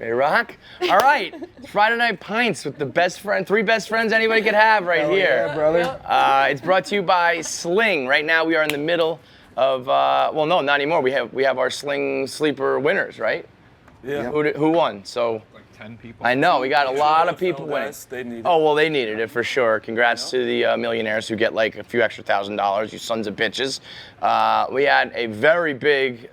Hey, Rock. All right, it's Friday Night Pints with the three best friends anybody could have right here. Yeah, brother. It's brought to you by Sling. Right now we are in the middle of, well, no, not anymore. We have our Sling Sleeper winners, right? Yeah. Who won? So. 10 people. I know, we got a lot of people winning. They need it. Oh, well, they needed it for sure. Congrats to the millionaires who get like a few extra $1,000, you sons of bitches. We had a very big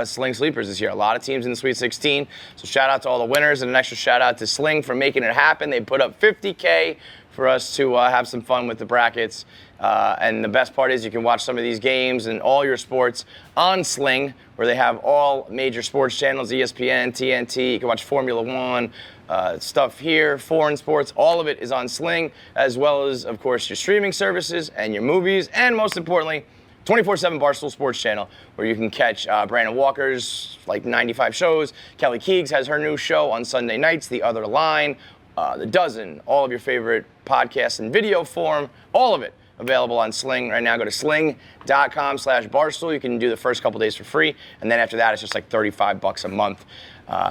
Sling Sleepers this year. A lot of teams in the Sweet 16. So shout out to all the winners and an extra shout out to Sling for making it happen. They put up $50K for us to have some fun with the brackets. And the best part is you can watch some of these games and all your sports on Sling, where they have all major sports channels, ESPN, TNT. You can watch Formula One, stuff here, foreign sports. All of it is on Sling, as well as, of course, your streaming services and your movies, and most importantly, 24/7 Barstool Sports Channel, where you can catch Brandon Walker's like 95 shows. Kelly Keegs has her new show on Sunday nights, The Other Line, The Dozen, all of your favorite podcasts in video form, all of it available on Sling right now. Go to sling.com/Barstool. You can do the first couple days for free, and then after that, it's just like $35 a month.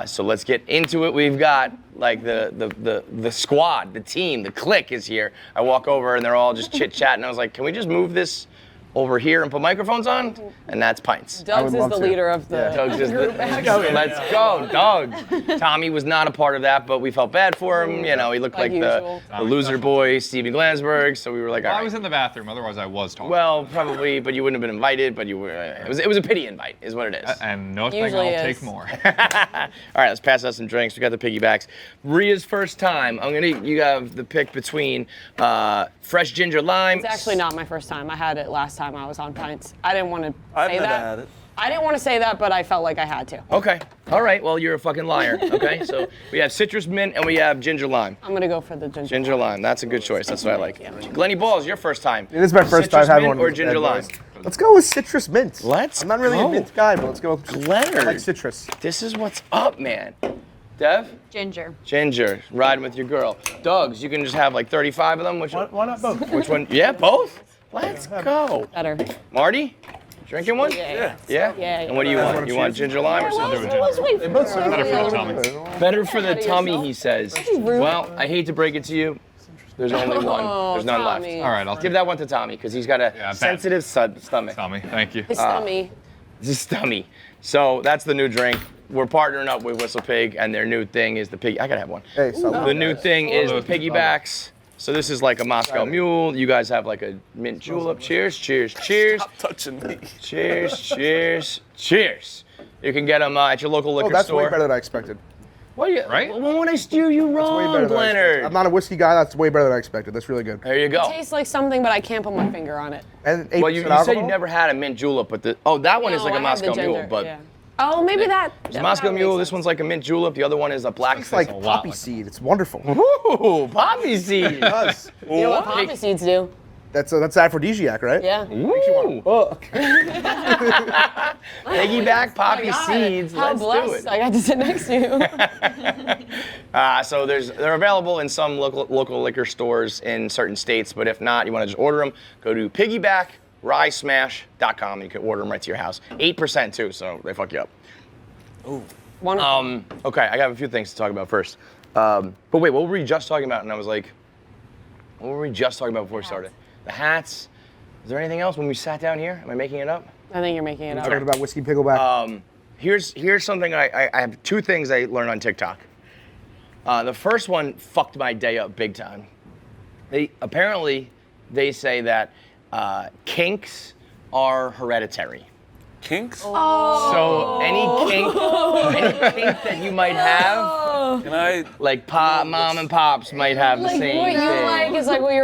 So let's get into it. We've got like the squad, the team, the clique is here. I walk over and they're all just chit-chatting. I was like, can we just move this over here and put microphones on? And that's Pints. Doug's is the leader of the Doug's is group. let's go, Doug. Tommy was not a part of that, but we felt bad for him. You know, he looked like the loser boy, Stevie Glansberg. So we were like, all right. I was in the bathroom, otherwise I was talking. Well, probably, but you wouldn't have been invited. But you were. It was a pity invite, is what it is. And no thing, Usually I'll is. take more. All right, let's pass out some drinks. We got the piggybacks. Ria's first time. You have the pick between fresh ginger lime. It's actually not my first time. I had it last time I was on Pints. I didn't want to I've say never that. had it. I didn't want to say that, but I felt like I had to. Okay. All right. Well, you're a fucking liar. Okay. So we have citrus mint and we have ginger lime. I'm gonna go for the ginger. Ginger lime. That's a good choice. That's what I like. Glenny Balls, your first time. It is my first time Citrus having mint one. or ginger lime. Let's go with citrus mint. Let's I'm not really go. a mint guy, but let's go with Leonard. I like citrus. This is what's up, man. Dev? Ginger. Ginger. Riding with your girl. Dogs, you can just have like 35 of them. Which Why not both? Which one? Yeah, both? Let's go. Better. Marty? Drinking one? Yeah. Yeah? Yeah. And what do you want? You want ginger lime or something? Let's wait for both her. Better for the tummy. Better for the Ahead of tummy, yourself. he says. rude. Well, I hate to break it to you. There's only one. There's none left. Tommy. All right, I'll Give that one to Tommy, because he's got a bad. sensitive stomach. Tommy. Thank you. His tummy. His tummy. So that's the new drink. We're partnering up with Whistle Pig, and their new thing is the pig. I gotta have one. Hey, so The new thing is the piggybacks. So this is like a Moscow Mule. You guys have like a mint julep. Cheers, cheers, cheers. Stop touching me. Cheers, cheers, cheers. You can get them at your local liquor Oh, that's store. way better than I expected. What are you, Right? Well, when I steer you Way better wrong, than I expected. Leonard. I'm not a whiskey guy. That's way better than I expected. That's really good. There you go. Tastes like something, but I can't put my finger on it. And 8% Well, you said alcohol? you never had a mint julep, but that one is No, like a I had the Moscow Mule, ginger, but yeah. Oh, maybe that. it's a Moscow Mule. This one's like a mint julep. The other one is a black. It's like a lot poppy like seed. It's wonderful. Ooh, poppy seed. It does. You know what poppy seeds do? That's aphrodisiac, right? Yeah. Ooh. Oh. Piggyback poppy Oh my God. seeds. How Let's do blessed it. I got to sit next to you. So they're available in some local liquor stores in certain states, but if not, you want to just order them. Go to piggybackrisemash.com. You can order them right to your house. 8% too, so they fuck you up. Wonderful. Okay, I got a few things to talk about first. But wait, what were we just talking about? And I was like, what were we just talking about before we started? The hats. Is there anything else when we sat down here? Am I making it up? I think you're making it up. Talking about whiskey pickleback. Here's something I have two things I learned on TikTok. The first one fucked my day up big time. They say that kinks are hereditary. Kinks? So any kink that you might have, Can I? like mom and pops might have the Like same what you thing. like is like what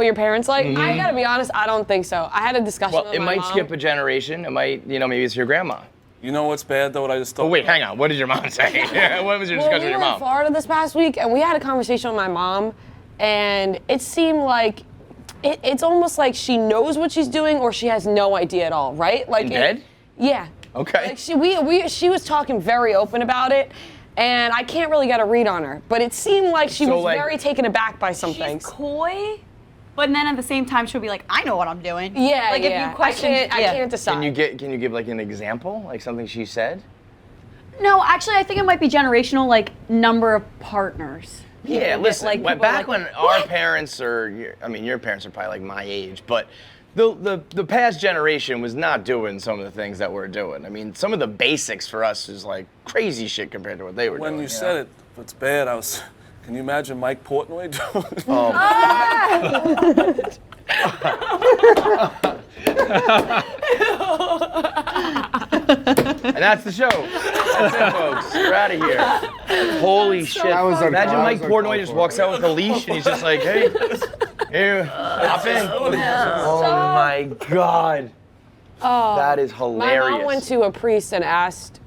your parents like. I gotta be honest, I don't think so. I had a discussion Well, with it my might mom. skip a generation. It might, maybe it's your grandma. You know what's bad though? What I just thought. Oh wait, hang on. What did your mom say? What was your Well, discussion we with your were in mom? Florida this past week, and we had a conversation with my mom, and it seemed like it's almost like she knows what she's doing, or she has no idea at all, right? Like In bed? Yeah. Okay. Like she was talking very open about it, and I can't really get a read on her. But it seemed like she So, was like- very taken aback by some She's things. coy, but then at the same time she'll be like, I know what I'm doing. Yeah, Like yeah. if you question, I can't decide. Can you give like an example, like something she said? No, actually, I think it might be generational, like number of partners. Yeah, listen. Like, people are back like, when our parents your parents are probably like my age, but the past generation was not doing some of the things that we're doing. I mean, some of the basics for us is like crazy shit compared to what they were doing. When you said it, it's bad. Can you imagine Mike Portnoy doing? And that's the show. That's it, folks. We're out of here. Holy shit. That was Imagine Mike uncalled Portnoy for. just walks out with a leash and he's just like, hey, here, hop in. Oh my God. That is My hilarious. mom went to a priest and asked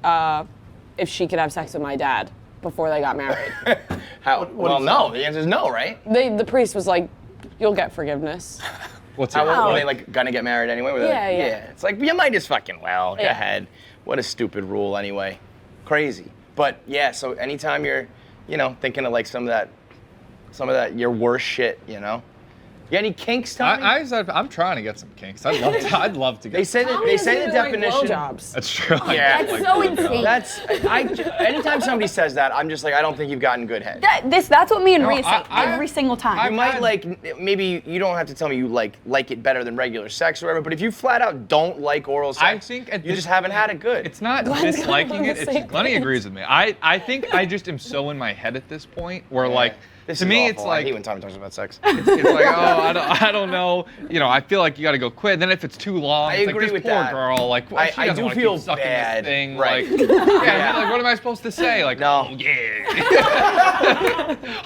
if she could have sex with my dad before they got married. Well, no. The answer is no, right? The priest was like, "You'll get forgiveness." What's How it? were they like gonna get married anyway? Were they Yeah, like, yeah. It's like you might just fucking go Yeah. ahead. What a stupid rule anyway. Crazy. But yeah, so anytime you're, thinking of like some of that your worst shit, You got any kinks, Tommy? I'm trying to get some kinks. I'd love to get. They say that Tommy they doesn't say the even like definition. blowjobs. That's true. Yeah. That's so insane. Anytime somebody says that, I'm just like, I don't think you've gotten good head. That's what me and No, Rhea say I- every single time. You might maybe you don't have to tell me you like it better than regular sex or whatever, but if you flat out don't like oral sex, I think at you this just haven't had it point, good. It's not Glenn's disliking on the it. It's same Glenny page. agrees with me. I think I just am so in my head at this point where like This to is me awful. it's I like hate when Tommy talks about sex. it's like I don't know. I feel like you got to go quit. Then if it's too long, I it's agree like with this poor that. girl. Like well, she I doesn't do wanna feel keep sucking bad. This thing. Right. Like, yeah. Like what am I supposed to say? Like No. oh yeah.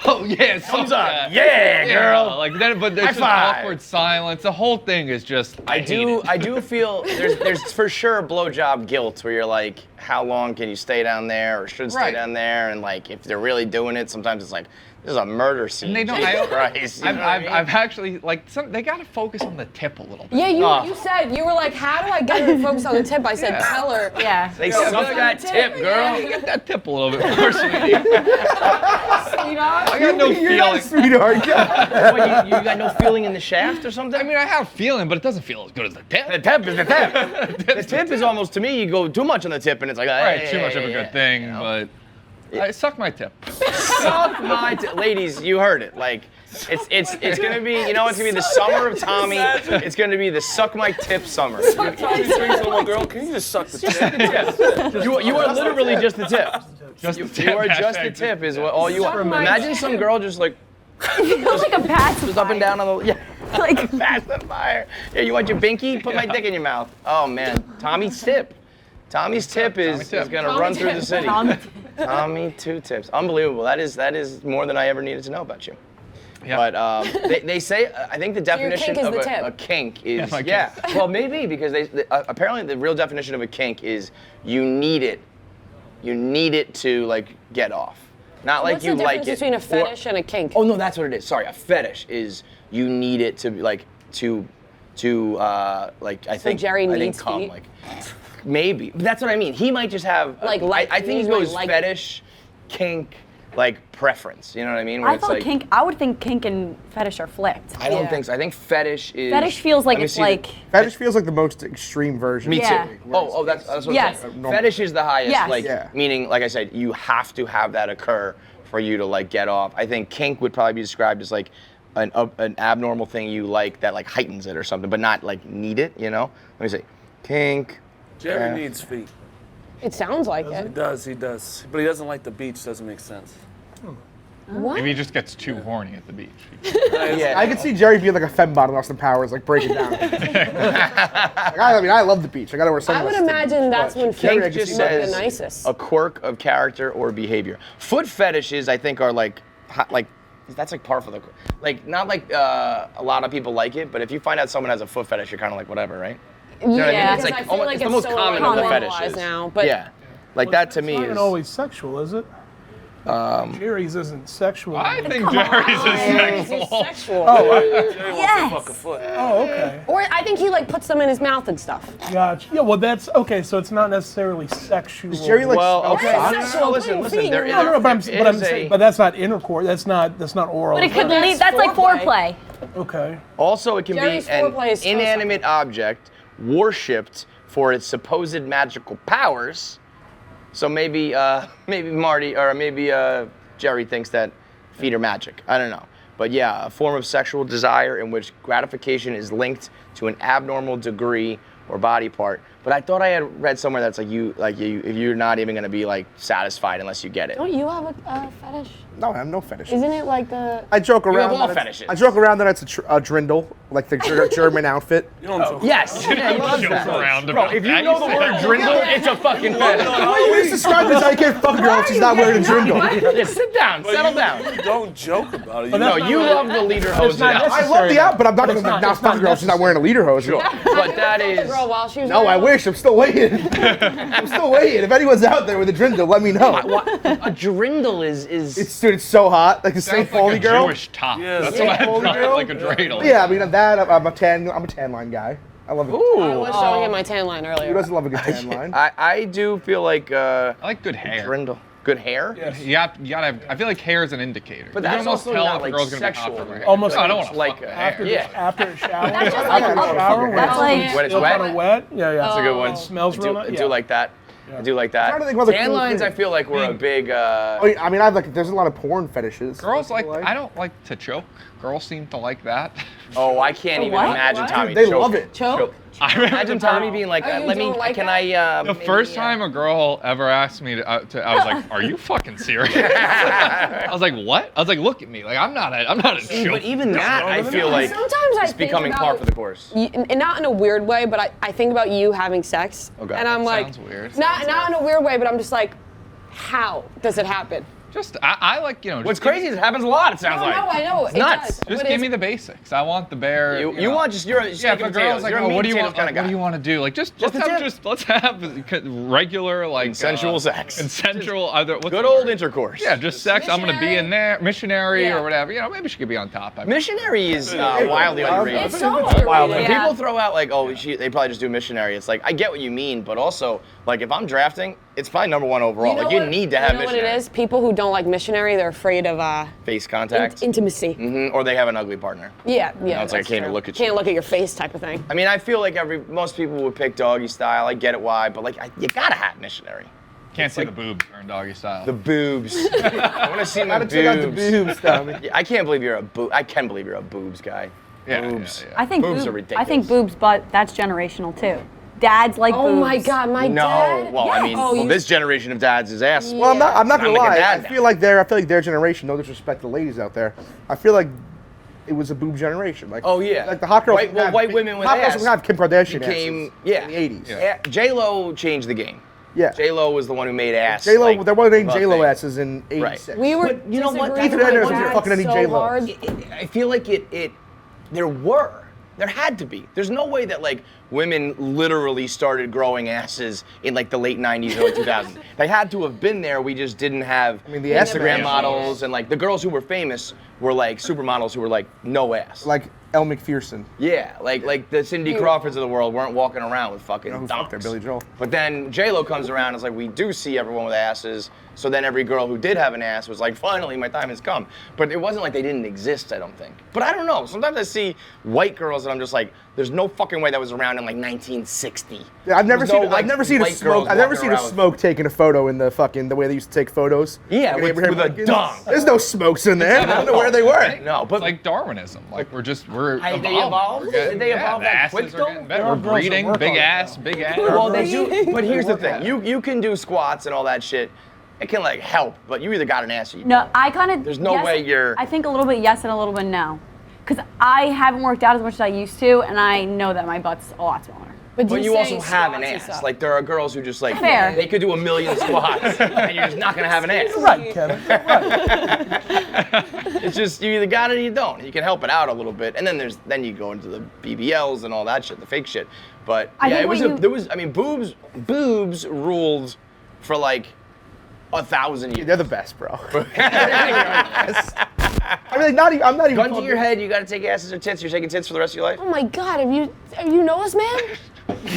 Oh yeah. Thumbs up. Yeah, girl. Like then, but there's High just five. awkward silence. The whole thing is just. I do feel there's for sure blowjob guilt where you're like, how long can you stay down there or should stay Right. down there, and like if they're really doing it, sometimes it's like this is a murder scene. And they don't. Jesus Christ, you know what I mean? I've actually like they got to focus on the tip a little bit. Yeah, you said you were like, "How do I get her to focus on the tip?" I said, "Tell her." yeah. They suck that tip, girl. Get that tip a little bit more, sweetie. Sweetheart. I got no You're not a feeling. sweetheart. What, you got no feeling in the shaft or something? I mean, I have feeling, but it doesn't feel as good as the tip. the tip is the tip. The tip is almost, to me, you go too much on the tip and it's like, Right, too much of a good thing, you know? but I suck my tip. Suck my tip. Ladies, you heard it. Like, it's gonna be, it's gonna be the summer of Tommy. It's gonna be the suck my tip summer. Tommy swings on my girl. Can you just suck the tip? You are literally just the tip. Just the You tip. are just the Hashtag tip is what all you are. my Imagine tip. some girl just like Feels like a pacifier. just up and down on the Like pacifier. Yeah, you want your binky? Put my dick in your mouth. Oh man, Tommy's tip. Tommy's tip is tip. gonna Tommy run through tip. the city. Tommy two tips. Unbelievable. That is more than I ever needed to know about you. Yeah. But they say I think the definition kink is of the tip. a kink is my kink. Well, maybe because they apparently the real definition of a kink is you need it. You need it to like get off. Not like What's you the like difference it. between a or- fetish and a kink? Oh no, that's what it is. Sorry, a fetish is you need it to like to like I think Jerry I think needs come feet? like maybe. But that's what I mean. He might just have Like, I think he he's goes like- fetish, kink, like preference. You know what I mean? Where I it's thought like, kink. I would think kink and fetish are flipped. I don't Yeah. think so. I think fetish is. Fetish feels like Let me it's see like. Fetish feels like the most extreme version. Me Yeah. too. Oh, that's what Yes. I'm saying. Fetish is the highest, Yes. like Yeah. meaning, like I said, you have to have that occur for you to like get off. I think kink would probably be described as like an abnormal thing you like that like heightens it or something, but not like need it. Let me see, kink. Jerry Yeah. needs feet. It sounds like He it. does, he does. But he doesn't like the beach, doesn't make sense. What? Maybe he just gets too horny at the beach. Yeah. I could see Jerry being like a fembot in Austin Powers, like breaking down. I mean, I love the beach. I gotta wear I sunglasses. would imagine that's when Kink feet just look the says nicest. a quirk of character or behavior. Foot fetishes, I think, are like that's like par for the like not like a lot of people like it, but if you find out someone has a foot fetish, you're kind of like whatever, right? You know what I mean? Yeah. It's Because like I feel almost, like it's the most so common of the normalized fetishes now, but yeah, like that to me It's is. not always sexual, is it? Jerry's isn't sexual. I think Jerry's is he's sexual. sexual. Jerry Yes. wants to fuck a foot. Oh, okay. Or I think he like puts them in his mouth and stuff. Gotcha. Yeah, well, that's okay. So it's not necessarily sexual. Does Jerry like Well, smell okay. socks? No, Sexual, listen. putting feet in There, your No, no, but I'm there is saying, a- but that's not intercourse. That's not oral. But it could That's lead. That's like foreplay. foreplay. Okay. Also, it can Jerry's be an foreplay is so inanimate object worshipped for its supposed magical powers, So maybe Marty or maybe Jerry thinks that feet are magic. I don't know. But yeah, a form of sexual desire in which gratification is linked to an abnormal degree or body part. But I thought I had read somewhere that's like you're not even gonna be like satisfied unless you get it. Don't you have a fetish? No, I have no fetish. Isn't it like the? I joke around. have all that it's- fetishes. I joke around that it's a drindle, like the German outfit. You don't joke. Yes. Yeah, he loves Joke that. around Bro, about if you that. know the word drindle, it's a fucking fetish. You just described this. I can't fuck a girl if she's not wearing a drindle. Yeah, sit down, settle down. You don't joke about it. You No, you love the leader hose. not out. I love the out, but I'm not gonna not- not it's fuck a not girl if she's not wearing a leader hose. Sure. But that The is. girl while she was. No, I around? wish. I'm still waiting. I'm still waiting. If anyone's out there with a drindle, let me know. A drindle is. It's so hot, like the St. Sounds Pauli like a girl. Jewish top. Yeah, That's St. what I Pauli thought, girl? like a dreidel. Yeah, I mean that. I'm a tan line guy. I love it. I was showing him my tan line Who earlier. doesn't love a good tan line? I do feel like I like good hair. drindle. Good hair. You gotta have, I feel like hair is an indicator. But you can that's almost also tell not, if a like, girl's gonna be hot sexual. from her hair. Almost No, I don't want to like fuck her After hair. after a shower. That's just I like don't know. shower when That's it's like When it's still wet. kind of wet. Yeah, yeah. That's a good one. It smells real nice. I do like that. I do like that. trying to think of other Tan cool lines, I things. feel like we're a big. Oh, yeah, I mean, there's a lot of porn fetishes. Girls like, I don't like to choke. Girls seem to like that. Oh, I can't even what? imagine What? Tommy. They choking. love it. Choke. Imagine Tommy being like, Oh, you "Let me. don't like Can that? I?" The maybe, first time a girl ever asked me to, I was like, "Are you fucking serious?" I was like, "What?" I was like, "Look at me. Like I'm not a joke." But even that, I feel like Sometimes I it's think becoming about, par for the course. and not in a weird way, but I think about you having sex, Okay. and I'm That like, sounds weird. not in a weird way, but I'm just like, how does it happen? Just I like What's crazy is it happens a lot. It sounds like. I know. It's nuts. Just give me the basics. I want the bare. You know. want just you're a Yeah, steak if a and girl's potatoes. like, You're a oh, meat what do you and want? potatoes Like, kind of what do you guy. want to do? Like, let's have regular like Consensual sex. Consensual either. What's Good the old word? intercourse. Yeah, just sex. I'm gonna be in there, missionary Yeah. or whatever. You know, maybe she could be on top. Missionary is wildly underrated. It's so When underrated. Yeah. people throw out like, oh, they probably just do missionary. It's like I get what you mean, but also like if I'm drafting, it's probably number one overall. Like you need to have You know what missionary. it is? People who don't like missionary, they're afraid of Face contact, intimacy. or they have an ugly partner. Yeah. it's like I that's can't even true. look at you. Can't look at your face, type of thing. I mean, I feel like most people would pick doggy style. I get it why, but like you gotta have missionary. Can't see the boobs during doggy style. The boobs. I want to see my Gotta check out the boobs. boobs, Tommy. Yeah, I can't believe you're a I can believe you're a boobs guy. Yeah, boobs. yeah. I think Boobs are I ridiculous. think boobs, but that's generational too. Dads like boobs. Oh my God, my No, dad. well, I mean, Oh, you- this generation of dads is ass. Well, I'm not I'm gonna not lie. making I that feel like their generation. No disrespect to the ladies out there. I feel like it was a boob generation. Like, Oh yeah, like the hot girls. White women with hot ass girls would have Kim Kardashian became asses in the 80s. Yeah. J-Lo changed the game. Yeah. J-Lo was the one who made ass. J-Lo, like, there wasn't any the J-Lo thing. asses in '86. We were. But you know what? disagreeing Ethan with Anderson my isn't dad fucking any so J-Lo. hard. I feel like there had to be. There's no way that like women literally started growing asses in like the late 90s, early 2000s. They had to have been there. We just didn't have mean, the ass Instagram man. models and like the girls who were famous were like supermodels who were like no ass. Like Elle McPherson. Yeah, like the Cindy Crawfords of the world weren't walking around with fucking You know who fucked her? donks. Billy Joel. But then J-Lo comes around and is like, we do see everyone with asses. So then every girl who did have an ass was like, finally, my time has come. But it wasn't like they didn't exist, I don't think. But I don't know. Sometimes I see white girls and I'm just like, there's no fucking way that was around in like 1960. Yeah, I've never There's seen. no, I've never seen a white smoke. girls I've never walking seen a around with- smoke taking a photo in the way they used to take photos. Yeah, Like with Abraham a Lincoln. dong. There's no smokes in there. I don't know where they were. No, but It's like Darwinism. Like we're Hey, they evolving. evolved? We're getting- Did they yeah, evolve the that asses quick, are though? getting better. There are We're girls that breeding. work Big on it, ass, though. big ass. well, they do. But here's the thing. You can do squats and all that shit. It can like help, but you either got an ass or you No, don't. I kind of. There's no way you're- I think a little bit yes and a little bit no, because I haven't worked out as much as I used to, and I know that my butt's a lot smaller. But But he's you also saying have an squats and ass. stuff. Like there are girls who just like Fair. they could do 1,000,000 squats and you're just not gonna have an ass. Right, Kevin. It's just you either got it or you don't. You can help it out a little bit, and then you go into the BBLs and all that shit, the fake shit. But I yeah, think it was what you- there was I mean boobs ruled for like 1,000 years. They're the best, bro. I mean, like, not even. I'm not even. Gun to your head, you gotta take asses or tits. You're taking tits for the rest of your life. Oh my God, have you noticed, man?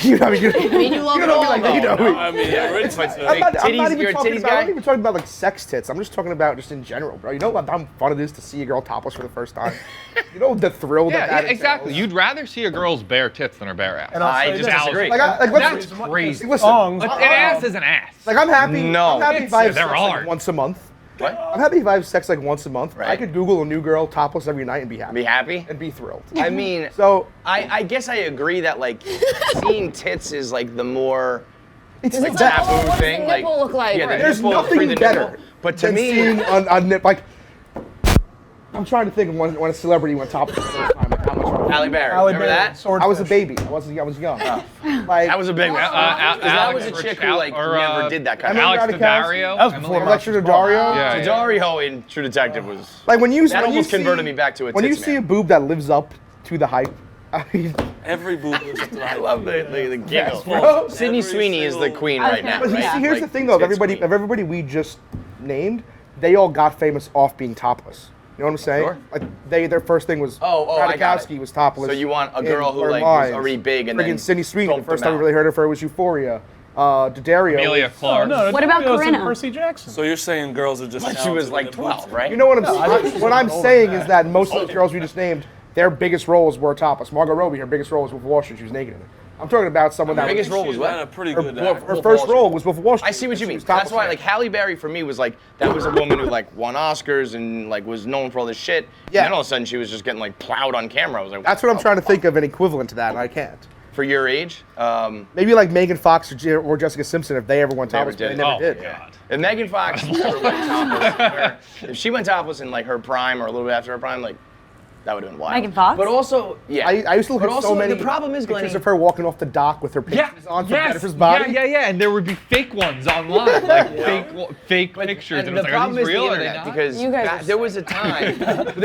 You know, I mean, I mean, you love it all, like, you know, though. I mean, I'm not Titties, you're a talking titties about, guy? I'm not even talking about like sex tits. I'm just talking about just in general, bro. You know how fun it is to see a girl topless for the first time. You know the thrill that Yeah, that exactly. entails? You'd rather see a girl's bare tits than her bare ass. And I'll I say just this. disagree. Like, That's crazy. Listen, Songs. An ass is an ass. like I'm happy. No. I'm happy if I have There sex are. like once a month. What? I'm happy if I have sex like once a month. Right. I could Google a new girl topless every night and be happy. Be happy? And be thrilled. I mean, So I guess I agree that like seeing tits is like the more it's like like like, taboo oh, what does the thing. nipple look like? Yeah, the Right. there's nipple, free nothing the better. nipple. But to than me, seeing a nip like. I'm trying to think of when a celebrity went topless for the first time. Like how much? Halle Berry. Halle Remember Berry, that? Swordfish. I was a baby. I was young. Like That was a big one. That Alex was a chick Rich- who like or, never did that kind of. Remember Alex Radikowski? Daddario. That was Emily before Rose- Lecture to Dario. Yeah, yeah. Dario in True Detective was. Like when you That when you almost converted see- me back to a when you tits see a man. boob that lives up to the hype. I mean, Every boob lives up to the I hype. love the giggle. bro. Sydney Every Sweeney is the single- queen I was right now. gonna- But right? see, here's the Like, thing though. Of tits everybody we just named, they all got famous off being topless. You know what I'm saying? Sure. Like their first thing was I got it. Radikowski was topless. So you want a in girl who Her like Minds. was already big and Friggin' then Sydney Sweeney. The thumped first them time we out. really heard of her was Euphoria. Dario. Amelia Clark. No, What about Dario and Corinna? Percy Jackson. So you're saying girls are just But she was talented like in their 12, right? You know what I'm saying is that most of the girls we just named, their biggest roles were topless. Margot Robbie, her biggest role was with Wall Street. She was naked in it. I'm talking about someone that biggest role was She's what? had a pretty her, good her actor. first role was with Wall Street. I see what you She mean. was topless That's why, in it. like, Halle Berry for me was like, that was a woman who like won Oscars and like was known for all this shit. Yeah. And then all of a sudden she was just getting like plowed on camera. I was like, That's what I'm trying to think of an equivalent to that, and I can't. For your age, Maybe like Megan Fox or Jessica Simpson if they ever went They ever topless, but they did. never Oh, did. God. if Megan Fox ever went topless, if she went topless in like her prime or a little bit after her prime, like that would have been wild. Megan Fox? But also, yeah. I used to look but at also, so many the problem is, pictures Glenny, of her walking off the dock with her pictures on from Jennifer's body. Yeah, and there would be fake ones online, like fake pictures. And And the it's like, problem are is these real? the Are they internet not? because You guys are there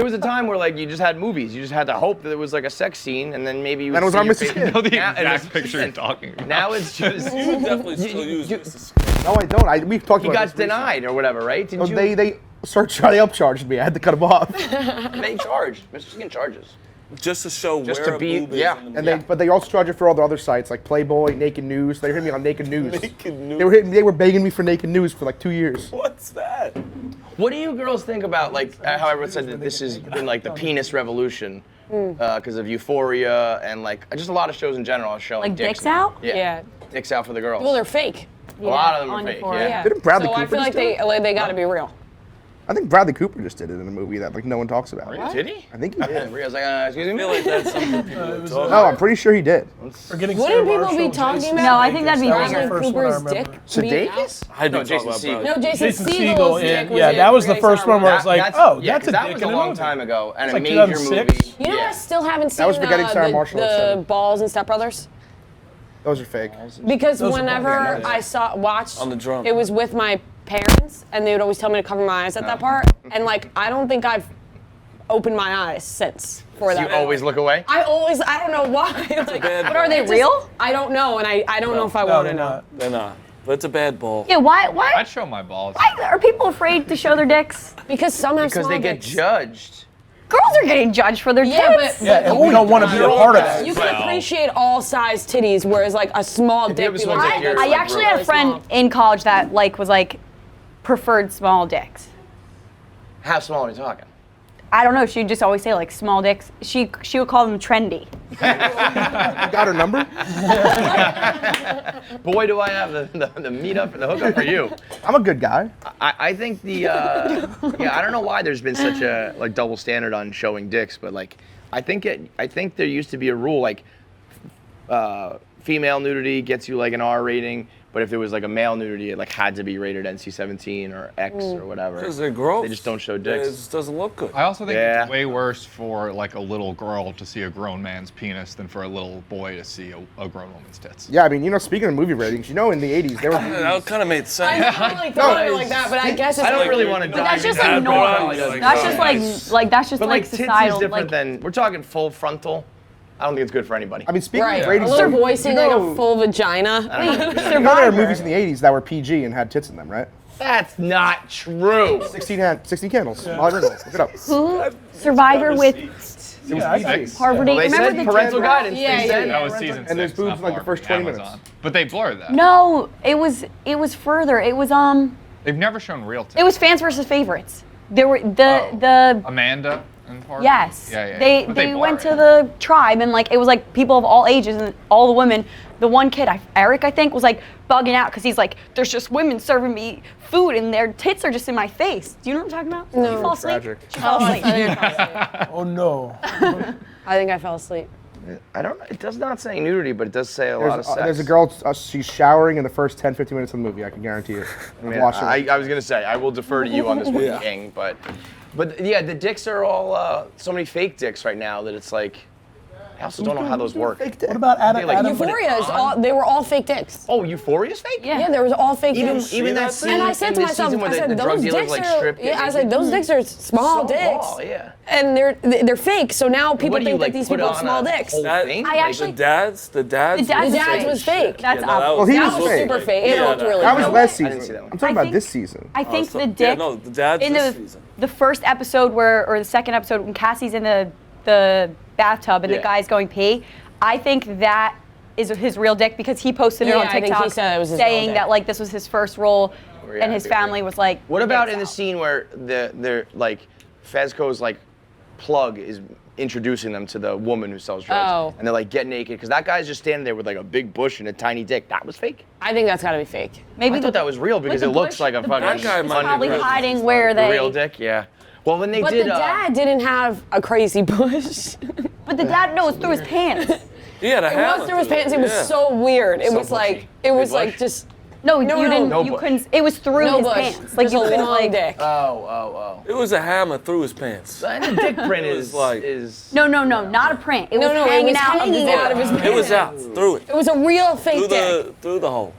was a time, where like you just had movies. You just had to hope that there was like a sex scene, and then maybe you would And it was see on your Mrs. face. Skin. I know the Now- and exact it's- picture you're talking about. Now it's just You definitely still use this. No, I don't. We've talked you about got this recently. denied or whatever, right? Didn't you? They upcharged me. I had to cut them off. They charge. Mr. Skin charges. Just to show Just where to be- a boob is yeah. in the And but they also charge it for all the other sites like Playboy, Naked News. They hit me on Naked News. Naked News. They were begging me for Naked News for like 2 years. What's that? What do you girls think about like how everyone said that this has been like the penis revolution because of Euphoria and like just a lot of shows in general are showing Like dicks now. out? Yeah. Dicks out for the girls. Well, they're fake. a lot of them are on fake. Euphoria. Yeah. Didn't Bradley So I Cooper feel like just do it? they got to be real. I think Bradley Cooper just did it in a movie that like no one talks about. Did he? I think he did. I was like, excuse me. I feel like that's something people would talk No, I'm pretty sure he did. Forgetting Wouldn't Sarah people be Marshall, talking Jason about? No, I think that'd be That was bigger. the Bradley first one I Cooper's remember. dick being out? Sudeikis? I do No, talk Jason about Segel. Bradley. No, Jason Jason Segel's Segel, dick was yeah, in that was the Kinks first Are one where I was like, Hereditary. oh, yeah, that's a that dick was a in a long movie. time ago and It's a like major 2006. movie. You know, yeah. I still haven't seen was Forgetting Sarah Marshall the instead. Balls and Step Brothers. Those are fake. Because Those are whenever probably nice. I watched, On the drum. it was with my parents, and they would always tell me to cover my eyes at that part. And like, I don't think I've opened my eyes since for that. You always look away? I don't know why. Like, bad But are they just- real? I don't know, and I don't know if I No, want they're to know. not. They're not. But it's a bad ball. Yeah, why I'd show my balls. are people afraid to show their dicks? Because some have Because small they get dicks. judged. Girls are getting judged for their Yeah, tits. but Yeah, and we don't want to be a part of that. you can appreciate all size titties, whereas like a small dick. have a be small like, dick, you're I like actually had a really friend small. in college that was preferred small dicks. How small are we talking? I don't know. She'd just always say like small dicks. She would call them trendy. You got her number? Boy, do I have the meetup and the hookup for you. I'm a good guy. I think yeah, I don't know why there's been such a like double standard on showing dicks, but like I think there used to be a rule like female nudity gets you like an R rating, but if there was like a male nudity, it like had to be rated NC-17 or X or whatever. Because they're gross. They just don't show It dicks. just doesn't look good. I also think Yeah. it's way worse for like a little girl to see a grown man's penis than for a little boy to see a grown woman's tits. Yeah, I mean, speaking of movie ratings, in the 80s, there were That kind of made I sense. never really thought of it like that, but I guess it's I don't like- really want to But dive that's just into like that, normal. but That's just like that's just But like like tits is societal. different Like, than we're talking full frontal. I don't think it's good for anybody. I mean, speaking Right. of ratings, A little boy you seeing know, like a full vagina. there were movies in the 80s that were PG and had tits in them, right? That's not true. 16 Candles. Molly Ringwald. Look it up. Survivor with Yeah, I Six? Poverty. Well, they Remember said the parental kids- guidance. Yeah, They yeah, said. yeah. That was season 6. And there's boobs in, like, the not first for 20 Amazon. minutes. But they blurred that. No, it was further. It was They've never shown real tits. It was fans versus favorites. There were the Amanda and Parker? yes. Yeah. They But went to blur it. the tribe and like it was like people of all ages and all the women. The one kid, Eric, I think, was like bugging out because he's like, "There's just women serving me food and their tits are just in my face." Do you know what I'm talking about? No. Did you fall asleep? Tragic. She fell asleep. I think I fell asleep. Oh no. I think I fell asleep. I don't know. It does not say nudity, but it does say a lot of sex. There's a girl, she's showering in the first 10, 15 minutes of the movie. I can guarantee it. I mean, I was gonna say I will defer to you on this one, King, but yeah, the dicks are all so many fake dicks right now that it's like I also don't know how those work. What about Adam? like, Adam Euphoria is they were all fake dicks. Oh, Euphoria's fake? Yeah. Yeah, there was all fake dicks. Even that scene. And I said in to this myself, season where I said, the drug those dealers dicks like are, strip. yeah, I was like, those dicks are small so dicks. small, yeah. And they're fake, so now people What do you, think that like, these put people have on small a dicks. whole That- thing? I Like, actually The dads The dads was fake. That's Yeah, obvious. Well, he That was was fake. super fake. It Yeah, looked no. really That was fake. last I didn't see season. that one. I'm talking I about this think- season. I think so- the yeah, dick no, the dad's in this the season. the first episode or the second episode when Cassie's in the bathtub and Yeah. the guy's going pee. I think that is his real dick because he posted it Yeah, on I think he TikTok said it was his real saying dick. that like this was his first role Yeah, and his I agree. family was like. What about in the "Dicks out." scene where they're like Fezco's like plug is introducing them to the woman who sells drugs, Oh. and they're like get naked because that guy's just standing there with like a big bush and a tiny dick. That was fake. I think that's gotta be fake. Maybe I thought that was real because the it looks bush- like a the fucking bush That guy is might be probably real. hiding where the they. real dick. Yeah. Well, when they But did, the dad didn't have a crazy bush. But the dad knows through his pants. Yeah, the It was through his pants. It was so weird. It So was like bushy. it was Big like bush? just No, No, you no, didn't. no you bush. couldn't. It was through no his bush. pants. Like Just you a couldn't long like. dick. oh. It was a hammer through his pants. And the dick print is like- No, not a print. It was No, it hanging was out. hanging out of his pants. It was out through it, It was a real fake dick. through the hole.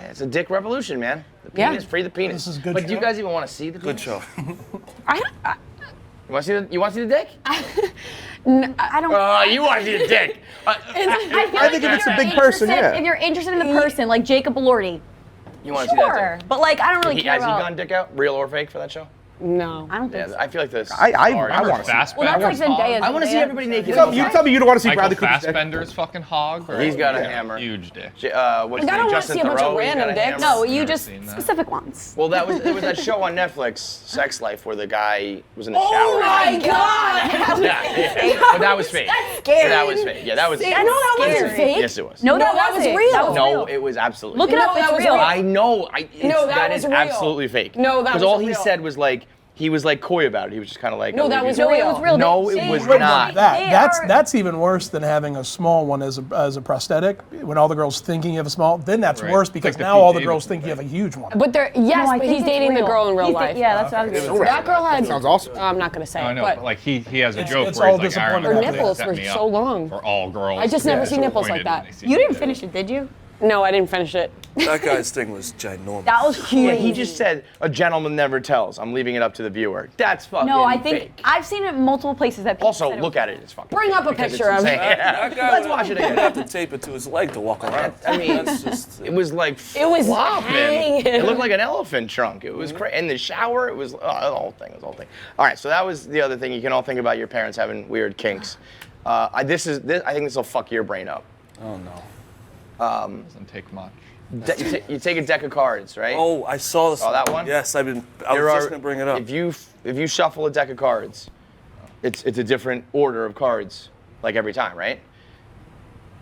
It's a dick revolution, man. The Yeah. penis, free the penis. This is a good But do you show. guys even want to see the Good penis? show. You want to see the dick? I don't. You want to see the dick? I think if it's a big person, yeah. If you're interested in the person, like Jacob Elordi, You want to see that sure. dick? But like, I don't really care Has he about. gone dick out, real or fake, for that show? No. I don't think Yeah, so. I feel like this. I Remember want to see. Fassbender's Well, that's like hog? Zendaya's. I want to see everybody naked. You tell me you don't want to see Michael Bradley Cooper's dick. Fassbender's fucking hog? Or He's got a hammer. Huge dick. What's his I name? don't wanna Justin see a bunch of Theroux, he's got random a dicks. hammer. No, you Never just seen that. specific ones. Well, there was that show on Netflix, Sex Life, where the guy was in the Oh shower. my god! Yeah. But that was fake. scary. But that was fake. Yeah, that was. No, that wasn't scary. fake. Yes, it was. No, No, that was wasn't. real. That was No, real. it was absolutely. Look it No, up. that It's was real. real. I know. No, that that was is real. absolutely fake. No, that Because was all he real. said was like he was like coy about it. He was just kind of like. No, "I'll that leave was you." real. It was real. No, They- it was they- not. they That's are- that's even worse than having a small one as a prosthetic. When all the girls thinking you have a small, then that's Right. worse because Like the now Pete all the Davidson girls think you have a thing. huge one. But there, yes, No, I but think he's it's dating the real. girl in real He's life. yeah, that's what I was gonna say. That girl had. Sounds awesome. I'm not gonna say I it, know, but but like he has a joke it's where all he's like, disappointing Aaron, out her there. nipples set were me so up long. for all girls. I just to never be see nipples like disappointed that. when they see You the didn't dick. finish it, did you? No, I didn't finish it. That guy's thing was ginormous. That was huge. Yeah, he just said a gentleman never tells. I'm leaving it up to the viewer. That's fucking No, I think fake. I've seen it in multiple places that people Also, said it look was at it. It's fucking. Bring up a fake because picture it's of it. insane. That guy Let's would- watch it He'd again. have to tape it to his leg to walk around. I mean, That's just. it was like It was flopping. hanging. It looked like an elephant trunk. It was crazy. In the shower, it was the whole thing. It was the whole thing. All right, so that was the other thing. You can all think about your parents having weird kinks. I think this will fuck your brain up. Oh no. Doesn't take much. You take a deck of cards, right? Oh, I saw this. Saw that one? Yes, I was There just are- gonna bring it up. If you shuffle a deck of cards, it's a different order of cards, like every time, right?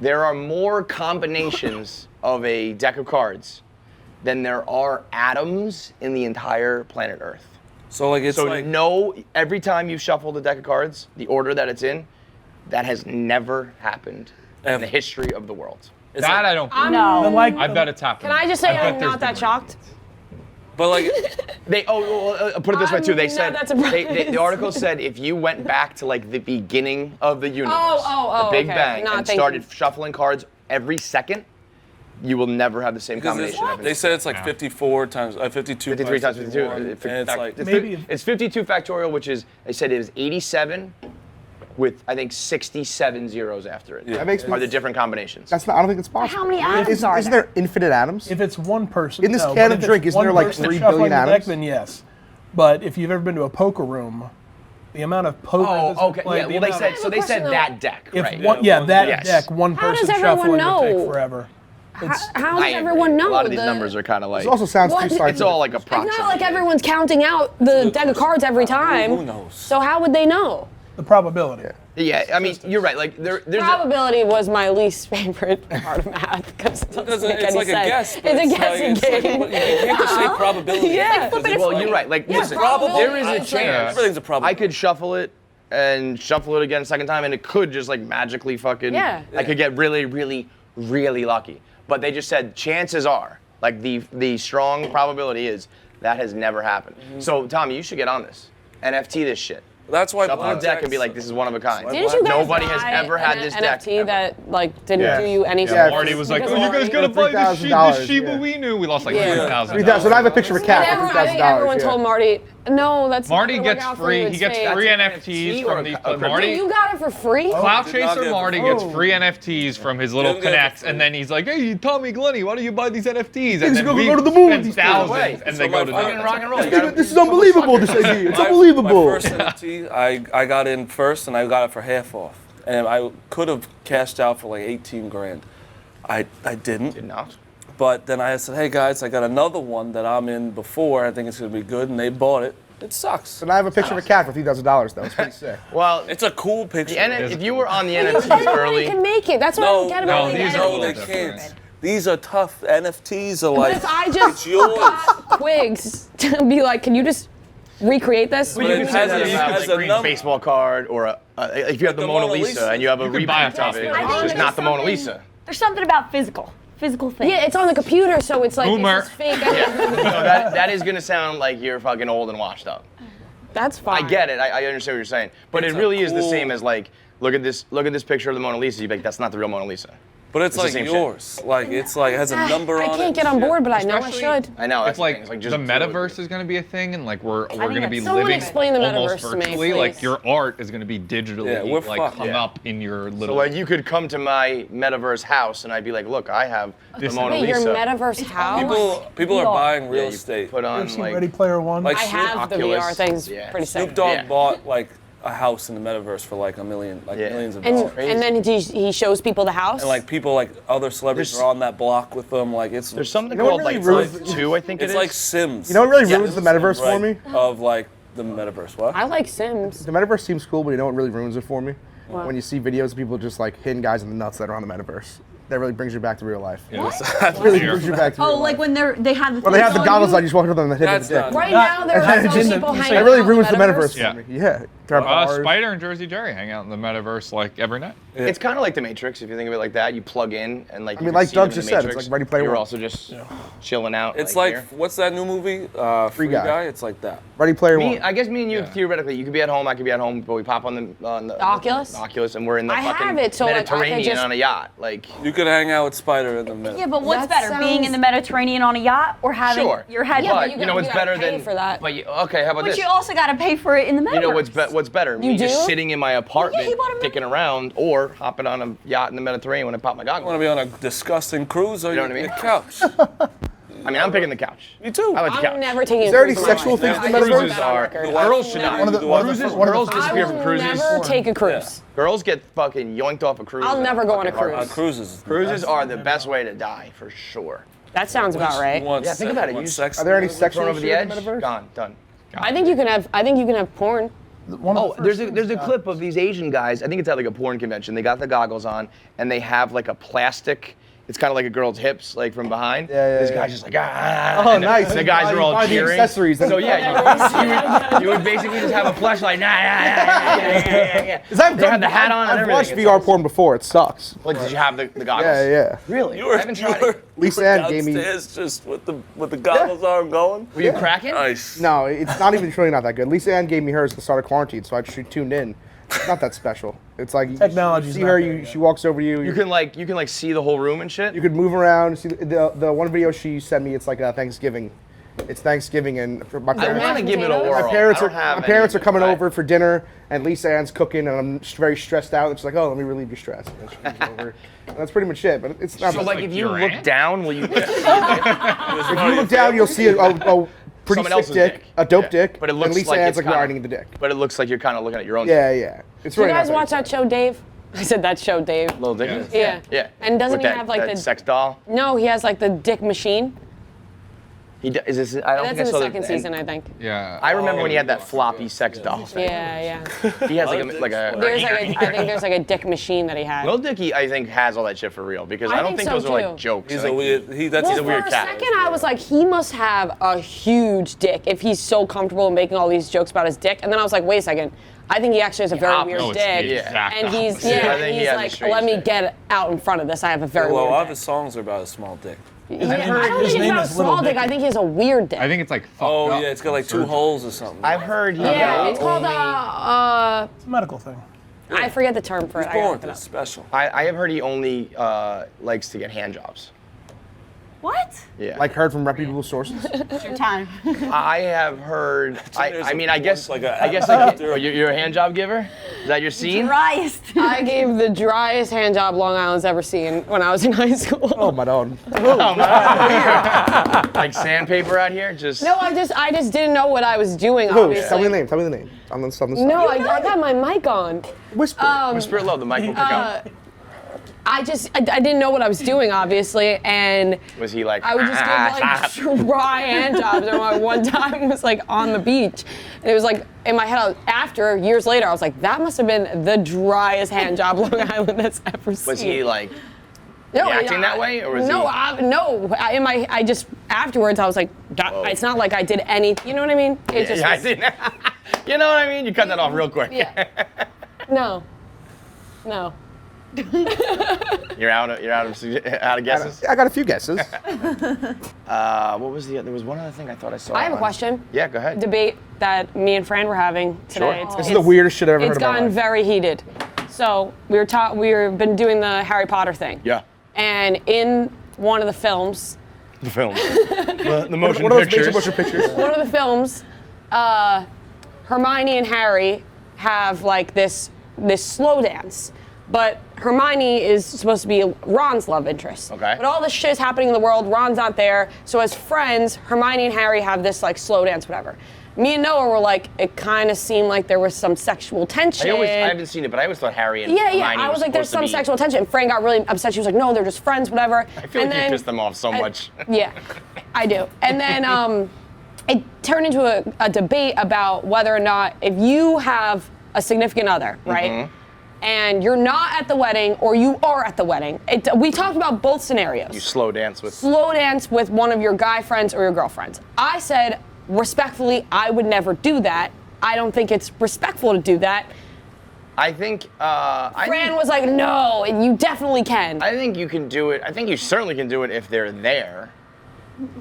There are more combinations of a deck of cards than there are atoms in the entire planet Earth. So like it's So like every time you shuffle the deck of cards, the order that it's in, that has never happened in Ever. the history of the world. it's That like- I don't. No. Then like I bet it's happened. Can I just say bet I'm there's not that been shocked? But like They put it this way too. They I'm said not that surprised. the article said if you went back to like the beginning of the universe, Oh, the Big okay. Bang, Not and thinking. started shuffling cards every second, you will never have the same because combination. they said it's like 54 times 52 53 times 52. 51, and it's like Maybe- It's 52 factorial, which is they said it is 87 with I think 67 zeros after it. Yeah. That makes me. Are the different combinations? That's not. I don't think it's possible. How many atoms Isn't, are isn't there? there infinite atoms? if it's one person In this no, can but of if it's drink, isn't one there, like, person 3 shuffling billion the deck, atoms? then yes. But if you've ever been to a poker room, The amount of poker. Oh, that's been okay. played, Yeah. the Well, they amount said of- so. They said that deck, If right? one, Yeah, that yes. deck, one How does person everyone shuffling would know? take forever. How I does agree. everyone know? A lot of these the- numbers are kind of like. It also sounds What? too scientific. It's all like It's approximate. not like everyone's counting out the deck of cards every time. Who knows? So how would they know? The probability. Yeah, I mean, you're right. Like there's Probability was my least favorite part of math because it doesn't make It's any like a sense. guess. but It's a like- guessing it's like- game. you can't just say probability. Yeah. well, you're right. Like listen, there is a It's like- chance. Everything's a probability. I could shuffle it and shuffle it again a second time, and it could just like magically fucking. Yeah. I could get really, really, really lucky. But they just said chances are, like the strong probability is that has never happened. So Tommy, you should get on this. NFT this shit. That's why Shuffle a deck and be like, this is one of a kind. Didn't you guys Nobody has buy ever had an this deck. NFT ever. that like didn't Yeah. do you any Yeah, service? Marty was like, Because "Oh, you guys Marty- gotta buy this $3,000, Shiba yeah. we knew." We lost like Yeah. $3,000. So I have a picture of a cat And for I think everyone $3,000. told Marty, no, that's Marty not gonna work gets out for free. you, He it's gets fake." free That's NFTs or from a these. crypto? Marty, You got it for free? Cloud did not Chaser get Marty it. gets free NFTs from his little Didn't get it for connects, free. and then he's like, "Hey, Tommy, Glenny, why don't you buy these NFTs?" And Things then go we to the moon spend these days. thousands, and they So go my to fucking the rock and roll. You gotta- This is unbelievable, this idea. It's My unbelievable. first NFT, I got in first and I got it for half off. And I could have cashed out for like 18 grand. I didn't. Did not. But then I said, hey guys, I got another one that I'm in before. I think it's gonna be good. And they bought it. It sucks. And I have a picture of a cat for $3,000 though. It's pretty sick. Well, It's a cool picture. if you were on the Anybody NFTs early, can make it. That's what I don't get about no, the these are No, all they NFTs. different. can't. These are tough. NFTs are But like, if I just it's yours. got Quigs to be like, can you just recreate this? But it has a- you has could a green number. baseball card or if you have the Mona Lisa and you have a could buy a reprint of it, copy. it's just not the Mona Lisa. There's something about physical things. Yeah, it's on the computer, so it's like Boomer. it's just fake. So that is gonna sound like you're fucking old and washed up. That's fine. I get it. I understand what you're saying, but It's it a really is the cool- same as like look at this picture of the Mona Lisa. You'd be like, that's not the real Mona Lisa. But it's the like same shit. yours. Like, it's like, it has a number on I it. can't get on board, but I know I Especially- should. I know. That's It's like the thing. It's the just do it. metaverse is going to be a thing, and like we're going to be that's- Someone living explain the almost metaverse to me, virtually. Like please. your art is going to be digitally Yeah, we're like fucked. come Yeah. up in your So little. like you could come to my metaverse house and I'd be like, look, I have the This- Mona Wait, your Lisa. metaverse house? People are buying real Yeah, you estate. put on Um, You've seen like Ready Player One? Like I have the Oculus. VR things. Yeah. Pretty sick. Snoop Dogg Yeah. bought like a house in the metaverse for like millions of dollars. And then he shows people the house. And like people, like other celebrities There's- are on that block with them. Like it's There's something You know what called really like ruins Earth the- 2, I think it's it like is. Sims. You know what really Yeah. ruins the metaverse for me? Of like the metaverse. What? I like Sims. The metaverse seems cool, but you know what really ruins it for me? What? When you see videos of people just like hitting guys in the nuts that are on the metaverse. That really brings you back to real life. That's Really brings you back to real Oh, life. like when they have the. Well, they have the things on goggles you? on, you just walk up to them and hit them with That's the dick. not- Right now, there And are then some it's people in the- hanging It really out ruins the in metaverse Yeah. for me. Yeah. They're at bars. Spider and Jersey Jerry hang out in the metaverse like every night. It's kind of like the Matrix if you think of it like that. You plug in and like. I mean, like Doug just said, it's like Ready Player You're One. also just chilling out. It's like here. what's that new movie? Free Guy. Guy. It's like that. Ready Player Me, One. I guess me and you Yeah. theoretically, you could be at home, I could be at home, but we pop on the Oculus? Oculus, and we're in the I fucking have it, so, like, I could Mediterranean just- on a yacht. Like, You could hang out with Spider in the middle. Yeah, but what's That better, being in sounds- the Mediterranean on a yacht or having sure. your head? Yeah, but but you you know gotta- what's you gotta better pay than for that. But okay, how about But this? you also got to pay for it in the metaverse. You know what's better? Me You just do? sitting in my apartment, he bought a dicking around, or hopping on a yacht in the Mediterranean when I pop my You want goggles. to be on a disgusting cruise or You know what I mean? your couch? I mean, I'm picking the couch. Me too. I like the couch. I'm never taking. Is there any cruise in my sexual life. things I in the just metaverse? put that on Are record. girls should not. One of the- Cruises, one of the girls first- disappear I from will cruises. never take a cruise. Girls get fucking yoinked off a cruise. I'll in never go on a fucking heartbeat. cruise. Cruises. Cruises are the best way to die for sure. That sounds about right. Yeah, think about it. You just- Sex Are there any in the sexual Thrown over the shit edge, in the metaverse? gone, done. I think you can have porn. One of Oh, the there's first a there's a things- clip of these Asian guys. I think it's at like a porn convention. They got the goggles on and they have like a plastic. It's kind of like a girl's hips, like from behind. Yeah, This yeah. guy's just like ah. Oh, and nice. The guys You are all buy the cheering. accessories and- So yeah, you would basically just have a flashlight. Yeah. Is that They had the hat on and I've watched everything. VR porn before. It sucks. Like, did you have the goggles? Yeah, yeah. Really? You were, I haven't tried you were, it. Lisa you were Ann gave me- downstairs just with the goggles on going. Were you cracking? Nice. No, it's not even truly not that good. Lisa Ann gave me hers at the start of quarantine, so she tuned in. It's not that special. It's like Technology's you see not her, there you yet. she walks over to you. You can like see the whole room and shit. You could move around. See the one video she sent me. It's like Thanksgiving. It's Thanksgiving and for my I parents. want to give it a potatoes? whirl. My parents I are don't have my parents are any, coming but- over for dinner, and Lisa Ann's cooking, and I'm very stressed out. And she's like, "Oh, let me relieve your stress." And she comes over. And that's pretty much it. But it's not. So like, like if you your look aunt? down, will you? if you look down, you'll see a pretty someone sick else's dick, a dope dick, But it and looks Lisa like Ann's it's like kinda, riding the dick. But it looks like you're kind of looking at your own. Yeah, yeah. It's Do you really guys not watch that show, Dave? I said that show, Dave. Little dick. Yeah. Yeah. And doesn't With he that, have like that the sex doll? No, he has like the dick machine. Is this? I don't That's think in I the saw second season, I think. Yeah. I remember when he had that floppy sex doll. Yeah. He has like a. There's like I think there's like a dick machine that he had. Lil Dicky, I think, has all that shit for real because I I don't think think so, those are like too. jokes. He's I a think weird. He's a weird For a cat. second, I was like, he must have a huge dick if he's so comfortable making all these jokes about his dick. And then I was like, wait a second. I think he actually has a very weird No, it's the dick. exact And he's opposite. I think he he's has a like, strange let me dick. get out in front of this. I have a very Well, a lot weird of dick. his songs are about a small dick. Yeah, I don't his think it's name about a is Little small dick. Dicky. I think he has a weird dick. I think it's like fucked Oh up. yeah, it's got like 2 holes or something. I've heard he Yeah, it's called It's a medical thing. I forget the term for it. He's I gotta born look it with up. this special. I have heard he only likes to get hand jobs. What? Yeah. Like heard from reputable sources. It's your time. I have heard. there's I a- mean, I guess like you're a hand job giver. Is that your scene? Driest. I gave the driest hand job Long Island's ever seen when I was in high school. Oh my god. Like sandpaper out here, just. No, I just didn't know what I was doing. Who? Obviously. Tell me the name. Tell me the name. I'm on the No, I got my mic on. Whisper. Whisper it low. The mic will pick up. I didn't know what I was doing, obviously, and Was he like? I would just give like dry hand jobs. And my one time was like on the beach, and it was like in my head. After years later, I was like, that must have been the driest hand job Long Island has ever seen. Was he like? No, acting that way, or was no, he? no. I just afterwards I was like, it's not like I did any. You know what I mean? It just Yeah, I was- didn't. You know what I mean? You cut that off real quick. Yeah. No. You're out of guesses. I got a few guesses. What was there was one other thing I thought I saw. I have a on- question. Yeah, go ahead. Debate that me and Fran were having today. Sure. This is the weirdest shit I've ever heard It's in my gotten life. very heated. So we've been doing the Harry Potter thing. Yeah. And in one of the films, The film. the motion One of those pictures. basic motion pictures. one of the films, Hermione and Harry have like this slow dance. But Hermione is supposed to be Ron's love interest. Okay. But all this shit is happening in the world, Ron's not there. So as friends, Hermione and Harry have this like slow dance, whatever. Me and Noah were like, it kind of seemed like there was some sexual tension. I haven't seen it, but I always thought Harry and Yeah, Hermione I was like, there's some supposed to be- sexual tension. And Fran got really upset. She was like, no, they're just friends, whatever. I feel like you pissed them off so much. Yeah, I do. And then it turned into a debate about whether or not if you have a significant other, right? Mm-hmm. And you're not at the wedding or you are at the wedding. We talked about both scenarios. You slow dance with. Slow dance with one of your guy friends or your girlfriends. I said, respectfully, I would never do that. I don't think it's respectful to do that. I think. Fran was like, no, you definitely can. I think you can do it. I think you certainly can do it if they're there.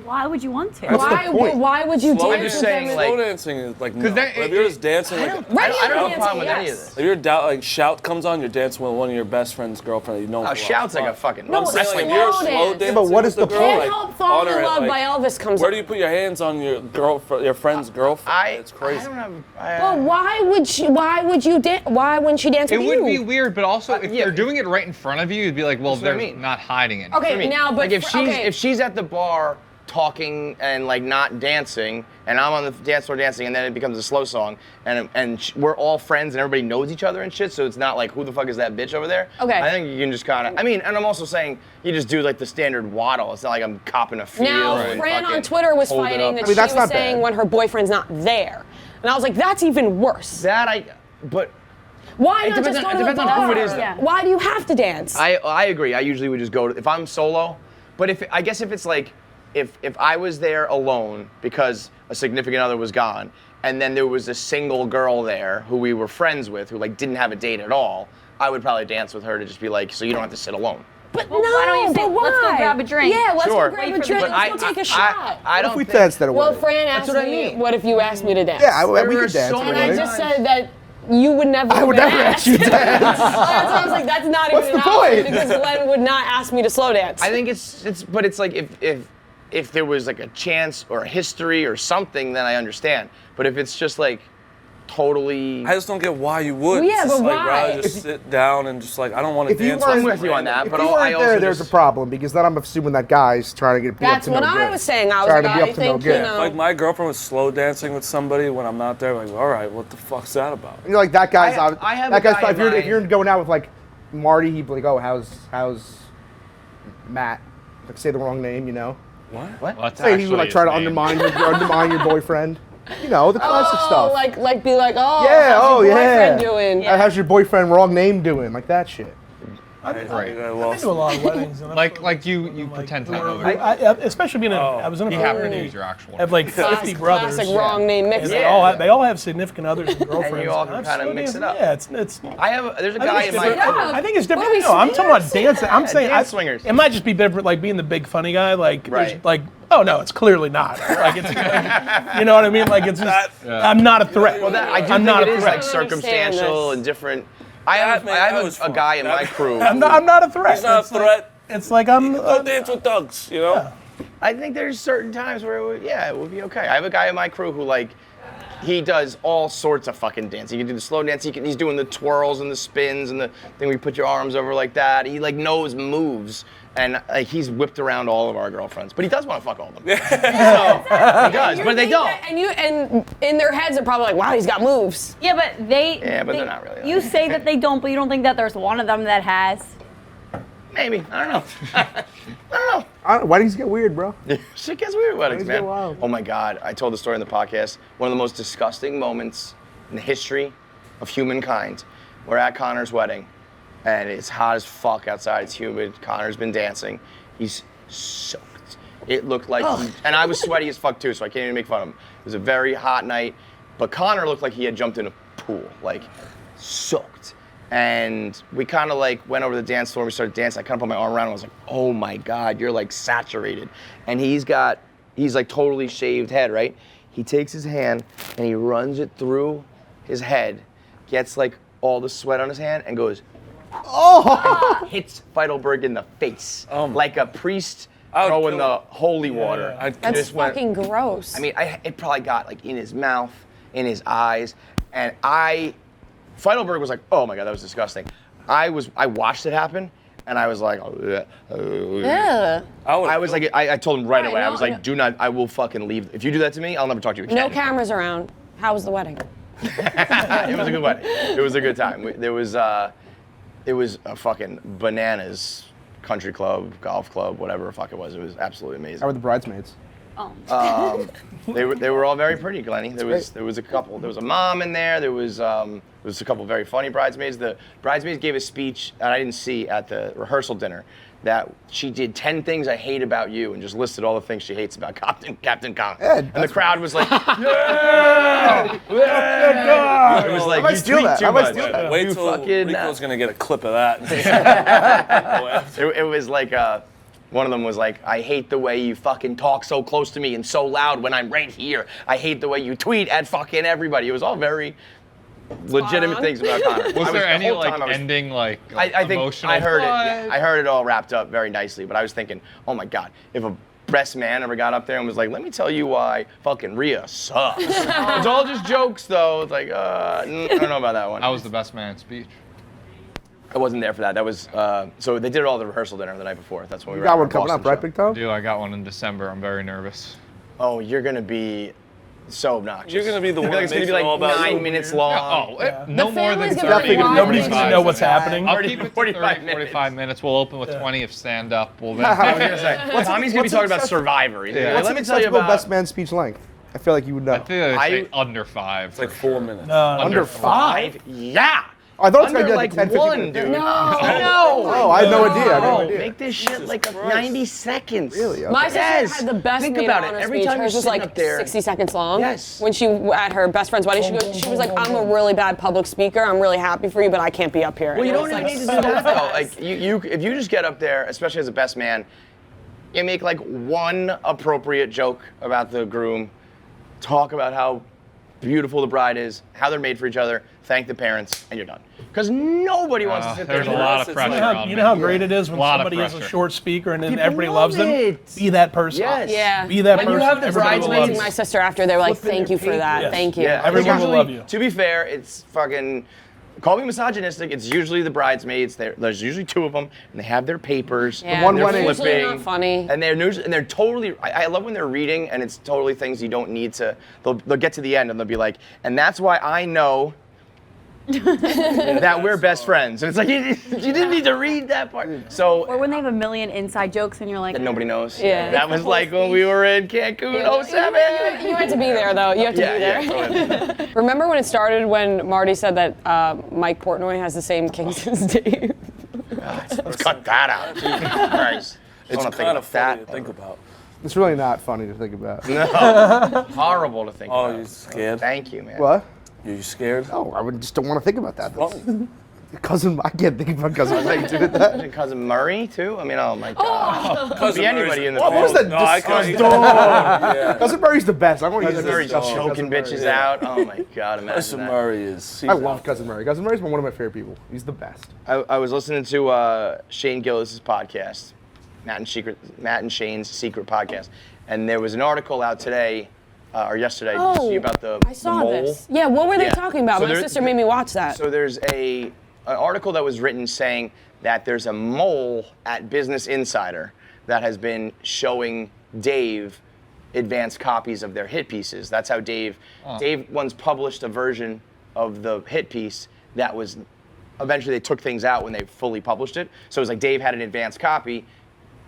Why would you want to? Why would you Slow dance I'm just with saying, them? like- Slow dancing is like no. that- If you're just dancing like I don't have a problem with any of this. if you're like shout comes on, you're dancing with one of your best friend's girlfriend that you know. Oh, shout's like a fucking. No, I'm saying like slow you're slow dance. dancing. Yeah, but what is with the the girl, point? like, Can't help falling honor in it, love like, by Elvis comes Where on. do you put your hands on your friend's girlfriend? It's crazy. I don't have. Well, why wouldn't she dance It with would you? be weird, but also if yeah. they're doing it right in front of you, you'd be like, well, That's what I they're mean. not hiding it. Okay, I mean, now, but like okay. if she's at the bar talking and like not dancing, and I'm on the dance floor dancing, and then it becomes a slow song, and we're all friends and everybody knows each other and shit, so it's not like who the fuck is that bitch over there? Okay. I think you can just kind of. I mean, and I'm also saying you just do like the standard waddle. It's not like I'm copping a feel. Now, and Fran fucking on Twitter was hold it fighting up. that I mean, that's she was not saying bad. when her boyfriend's not there. And I was like, that's even worse. But Why It not depends just on- go it to the depends on bar? who it is, though. Yeah. Why do you have to dance? I agree. I usually would just go if I'm solo, but I guess if it's like if I was there alone because a significant other was gone, and then there was a single girl there who we were friends with who like didn't have a date at all, I would probably dance with her to just be like, so you don't have to sit alone. But Well, no, why don't you say, but let's go why? grab a drink? Yeah, let's Sure. go grab Wait a for the drink. drink. Let's go take a shot. I What don't if we think- danced at a Well, wedding? Fran asked what I me, mean. what if you asked me to dance? Yeah, we There could are dance at so a And many I wedding. just said that you would never. I would have never been ask you to dance. That's why I was like, that's not What's even the an option point? because Glenn would not ask me to slow dance. I think but it's like if there was like a chance or a history or something, then I understand. But if it's just like totally. I just don't get why you would. Yeah, It's just but like, why? rather just sit down and just like, I don't want to If you dance. weren't- I'm with with you on that, If but you I weren't also there, there's a just, problem because then I'm assuming that guy's trying to get That's up to what no I good. was saying. I was Trying like, to be I up to no think, good. you know. Like my girlfriend was slow dancing with somebody when I'm not there. Like, all right, what the fuck's that about? And you're like, that guy's I have that a guy's guy if you're, in if you're mind. going out with like Marty, he'd be like, oh, how's Matt? Like say the wrong name, you know. What? What? Well, that's Say he would like actually try to his name. undermine your boyfriend. You know, the classic stuff. Like be like, oh, yeah, how's your boyfriend yeah. doing? How's your boyfriend wrong name doing? Like that shit. I I've been lost to a lot of weddings. And Like you pretend to know. especially being I was in a You happen to fraternity. use your actual I have like 50 brothers. Classic wrong name mix. And Yeah. they all have significant others and girlfriends. you all can I'm kinda slow mix it dancing. up. Yeah, it's. There's a I guy think in it's different. my. I think it's different. What are we No, I'm talking about dancing. I'm saying dance swingers. It might just be different, like being the big funny guy. Like, there's, Right. like, oh no, it's clearly not. Like, it's, you know what I mean? Like, it's just, I'm not a threat. Well, I do I'm think not it a is threat. like circumstantial this. and different. I have a guy in my crew. I'm not a threat. He's not a It's like- threat. It's like I'm. Go dance with thugs, you know? I think there's certain times where it would be okay. I have a guy in my crew who like, he does all sorts of fucking dance. He can do the slow dance. He's doing the twirls and the spins and the thing where you put your arms over like that. He like knows moves, and like he's whipped around all of our girlfriends. But he does want to fuck all of them. So, he does, but they don't. And in their heads, they're probably like, wow, he's got moves. Yeah, but Yeah, but they're not really. You say that they don't, but you don't think that there's one of them that has. Maybe. I don't know. I don't know. Weddings get weird, bro. Shit gets weird at weddings, Weddings get man. wild. Oh my God, I told the story in the podcast. One of the most disgusting moments in the history of humankind. We're at Connor's wedding, and it's hot as fuck outside. It's humid. Connor's been dancing. He's soaked. It looked like, and I was sweaty as fuck too, so I can't even make fun of him. It was a very hot night, but Connor looked like he had jumped in a pool, like soaked. And we kind of like went over to the dance floor. We started dancing. I kind of put my arm around him. I was like, "Oh my God, you're like saturated." And he's like totally shaved head, right? He takes his hand and he runs it through his head, gets like all the sweat on his hand, and goes, "Oh!" and hits Feidelberg in the face like a priest I would throwing kill the him. holy water. That's fucking gross. I mean, it probably got like in his mouth, in his eyes, and Feidelberg was like, "Oh my God, that was disgusting." I watched it happen, and I was like, yeah. I was like, I told him right Right, away. I no, was like, no. "Do not. I will fucking leave. If you do that to me, I'll never talk to you again." No cameras around. How was the wedding? It was a good wedding. It was a good time. It was a fucking bananas country club, golf club, whatever the fuck it was. It was absolutely amazing. How were the bridesmaids? They were all very pretty, Glenny. There was a couple. There was a mom in there. There was a couple very funny bridesmaids. The bridesmaids gave a speech that I didn't see at the rehearsal dinner. That she did 10 things I hate about you, and just listed all the things she hates about Captain Kong. And the crowd was like, "Yeah, yeah." It was like, I might "You steal tweet that. too I might much." steal that. Wait You till fucking- Rico's gonna get a clip of that. It was like one of them was like, "I hate the way you fucking talk so close to me and so loud when I'm right here. I hate the way you tweet at fucking everybody." It was all very legitimate on. things about Connor. Was there the any whole like time I was- ending like I think emotional? I heard it. What? Yeah, I heard it all wrapped up very nicely, but I was thinking, oh my God, if a best man ever got up there and was like, "Let me tell you why fucking Rhea sucks." It's all just jokes though. It's like, I don't know about that one. I was the best man speech. I wasn't there for that. That was so they did it all at the rehearsal dinner the night before. That's when we You were got at one our coming Boston up, right, show. Big Toe? Dude, I got one in December. I'm very nervous. Oh, you're gonna be so obnoxious. You're gonna be the I feel one like it's that gonna be makes it all like about 9 you. minutes long. No more than family's 30. gonna be Nobody's watching. gonna know what's happening. I'll keep it to 45 30, 45 minutes. We'll open with 20 of stand-up. We'll I was then gonna say, Tommy's gonna be what's talking about accept- Survivor. He's Yeah. like, What's let an me tell you acceptable about best man speech length? I feel like you would know. I think they say under 5. It's like 4 minutes. Under 5? Yeah. Oh, I thought it was Under gonna be like like a 10, 15 one, minute dude. thing. No. Oh, I had no idea. I had no Bro, idea. make this shit like a 90 seconds. Really? Okay. My sister Yes. had the best Think made about on it. her Every speech. time Hers you're was sitting like up there. 60 seconds long. Yes. When she at her best friend's wedding, she was like, "I'm a really bad public speaker. I'm really happy for you, but I can't be up here." Well, you And it don't was, even like, need to do so that though. fast. Like you, if you just get up there, especially as a best man, you make like one appropriate joke about the groom, talk about how beautiful the bride is, how they're made for each other, thank the parents, and you're done. Because nobody wants to sit there. There's a and lot of It's pressure like- on You me. know how great it is when Lot of somebody has a pressure. short speaker and then People everybody love loves them? it. Be that person. Yes. Yeah. Be that When person. you have the Everybody will love bridesmaids- you. My sister after they were like, Flipping thank their you for that. papers. Thank you. Yeah, Everyone it's will usually- love you. To be fair, it's fucking. Call me misogynistic. It's usually the bridesmaids. There's usually two of them, and they have their papers. Yeah, one they're wedding- usually flipping, not funny. and they're totally. I love when they're reading, and it's totally things you don't need to. They'll get to the end, and they'll be like, and that's why I know that we're best friends. And it's like you didn't need to read that part. So Or when they have a million inside jokes and you're like, that nobody knows. Yeah. That was like when we were in Cancun '07. You had to be there though. You have to be there. totally. Remember when it started when Marty said that Mike Portnoy has the same kinks as Dave? Let's cut that out. Jesus Christ. I It's wanna think kind about of funny that. to think about. It's really not funny to think about. No. Horrible to think Oh, about. you scared? Thank you, man. What? You scared? No, I just don't want to think about that. That's- Funny. Cousin, I can't think about cousin Mike doing that. And cousin Murray too. I mean, oh my God. Cousin Be anybody in the What was family. that No, I can't. disgusting? Yeah. Cousin Murray's the best. I want to use Cousin Murray's this. choking bitches out. Oh my God, imagine Cousin that. Murray is. I love Cousin Murray. Cousin Murray's been one of my favorite people. He's the best. I was listening to Shane Gillis' podcast, Matt and Shane's Secret Podcast, and there was an article out today or yesterday. Did you see about the I saw the mole? this. Yeah, what were they Yeah. talking about? So My there- sister made me watch that. So there's an article that was written saying that there's a mole at Business Insider that has been showing Dave advanced copies of their hit pieces. That's how Dave once published a version of the hit piece that was eventually they took things out when they fully published it. So it was like Dave had an advanced copy.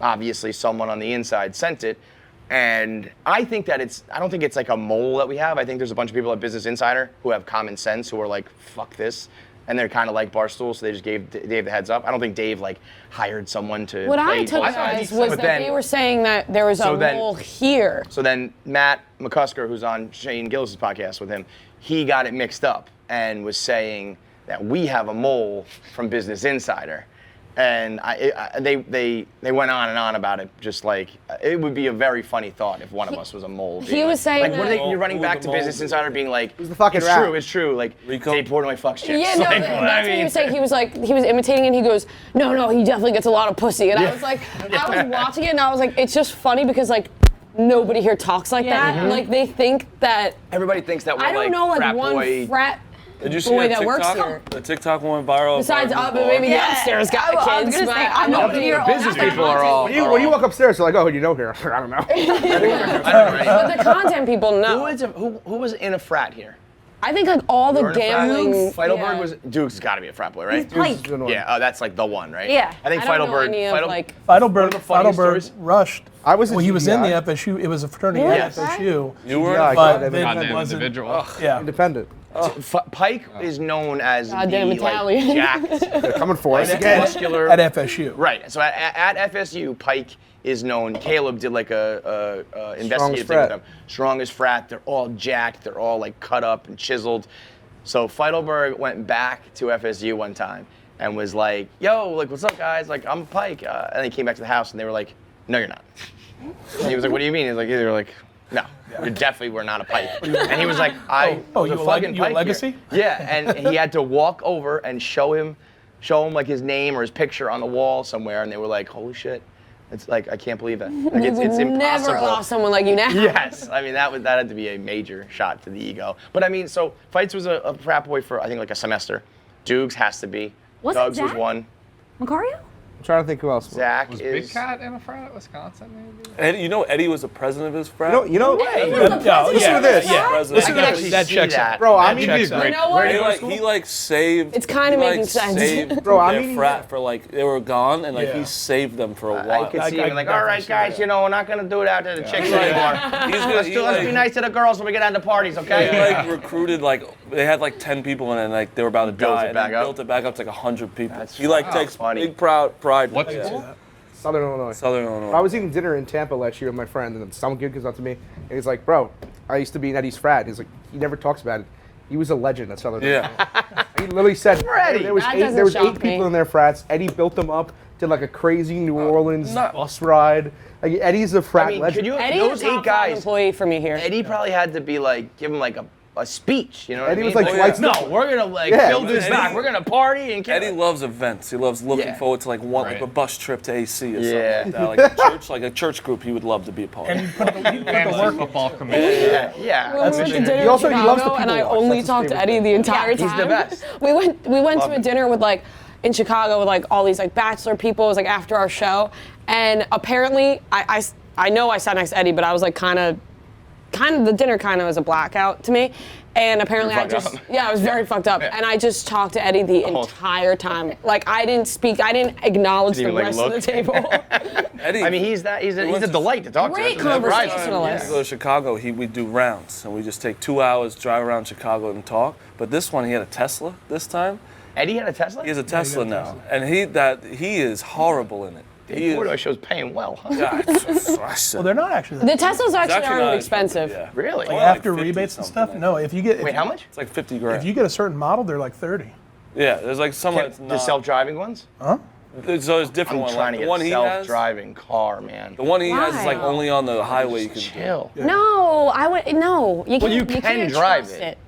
Obviously someone on the inside sent it. And I think that I don't think it's like a mole that we have. I think there's a bunch of people at Business Insider who have common sense who are like, fuck this. And they're kind of like Barstool, so they just gave Dave the heads up. I don't think Dave like hired someone to What play I took both sides. as was But that then- they were saying that there was a So then- mole here. So then Matt McCusker, who's on Shane Gillis' podcast with him, he got it mixed up and was saying that we have a mole from Business Insider. And they went on and on about it, just like it would be a very funny thought if one of us was a mole. He was saying like, what are that- they, you're running Who back the to mole Business is? Insider, being like, the fucking it's rap. true, it's true. Like Rico? Dave Portnoy fucks chicks. Yeah, no, Like, that's what he was saying. He was imitating and he goes, no, he definitely gets a lot of pussy. And I was like, I was watching it and I was like, it's just funny because like nobody here talks like Yeah. that. Like they think that, Everybody thinks that we're I don't know, like frat one boy. frat Did you see boy that that works TikTok? here. The TikTok went viral. Besides, about but maybe the Yeah. upstairs guy I was kids. gonna But say, I I'm know over here all Business that people are all. When you walk upstairs, they're like, oh, who do you know here? I don't know. But the content people know. Who was in a frat here? I think like all the You were in a frat? gambling. Feidelberg yeah. was Duke's got to be a frat boy, right? He's Pike. Yeah, oh, that's like the one, right? Yeah. I think I don't know Feidelberg. any of, like- Feidelberg, the funniest Feidelberg stories? rushed. I was a Well, he was in the GDI. FSU. It was a fraternity Yes. at FSU. You were. Yeah, I But got it. then Goddamn wasn't. individual. Yeah. Independent. Pike is known as Goddamn the like, Italian. jacked, They're coming for us like, again. muscular. At FSU. Right. So at FSU, Pike is known. Caleb did like a investigative thing with frat. them. Strongest frat. They're all jacked. They're all like cut up and chiseled. So Feidelberg went back to FSU one time and was like, "Yo, like, what's up, guys? Like, I'm Pike." And he came back to the house and they were like, "No, you're not." And he was like, "What do you mean?" He's like, "They were like, no, you definitely were not a Pike." And he was like, "I was you a a fucking you a Pike legacy? here." Yeah, and he had to walk over and show him like his name or his picture on the wall somewhere, and they were like, "Holy shit!" It's like I can't believe that. Like it's Never impossible. lost someone like you now. Yes, I mean that had to be a major shot to the ego. But I mean, so Fights was a frat boy for I think like a semester. Dukes has to be. Wasn't Doug's was Zach? one. Macario? I'm trying to think who else. Zach Was is. Big Cat in a frat at Wisconsin, maybe? Eddie, you know Eddie was the president of his frat? You know, Listen to this. President. I can actually that see checks that. out. Bro, I He'd mean, be a great. You know what? He like saved. It's kinda he, making like, sense. Saved Bro, I their mean, frat for like they were gone, and like Yeah. he saved them for a I while. could see I him like, can all right, definitely see guys, that. you know, we're not gonna do it out to the chicks anymore. He's Let's be like, nice to the girls when we get out to parties, He okay? like recruited like they had like 10 people in it, and like they were about to Built die. it and back he up? built it back up to like 100 people. That's He like fucking takes funny. big pride. What's in it it. called? Southern Illinois. Southern Illinois. I was eating dinner in Tampa last year with my friend, and then some kid comes up to me, and he's like, "Bro, I used to be in Eddie's frat." He's like, he never talks about it. He was a legend at Southern Illinois. Yeah. He literally said Eddie. there was That eight, doesn't there was shock 8 people me. in their frats. Eddie built them up, did like a crazy New Orleans not- bus ride. Like Eddie's a frat I mean, legend. could you Eddie those is a 8 top 5 guys? employee for me here. Eddie probably had to be like, give him like a a speech. You know what Eddie I mean? was like twice. no, we're gonna like Yeah. build this Eddie- back. We're gonna party and kill Eddie it. loves events. He loves looking Yeah. forward to like Right. a bus trip to AC or Yeah. something like that. Like a church group he would love to be a part And of. you put the Fantasy work. football committee. Yeah. When we went to dinner He also- in he loves Chicago, the and I people watch. only That's his talked to favorite Eddie thing. the entire he's time. the best. We went to a him. dinner with like in Chicago with like all these like bachelor people. It was like after our show, and apparently I know I sat next to Eddie, but I was like kind of the dinner kind of was a blackout to me. And apparently I fucked just, up. I was very fucked up. And I just talked to Eddie the whole entire time. Like I didn't speak, I didn't acknowledge the Didn't even, rest like, of the table. Eddie, I mean, he's a went to- delight to talk Great to. conversationalist. we go to Chicago, we do rounds, and we just take 2 hours, drive around Chicago and talk. But this one, he had a Tesla this time. Eddie had a Tesla? He has a Tesla now, and he is horrible in it. He Bordeaux is. show's paying well, huh? Yeah, Well, they're not actually. The Teslas actually actually aren't not expensive. Yeah. Really? Like after 50 rebates and something, stuff. No, if you get Wait, how much? It's like 50 grand. if you get a certain model, they're like 30. Yeah, there's like some that's The not. self-driving ones? So there's different I'm ones. trying Like to the get one a he has. self-driving car, man. The one he has is like Why? only on the highway you can do. Chill. No, I would no. You can't. you can't can drive trust it.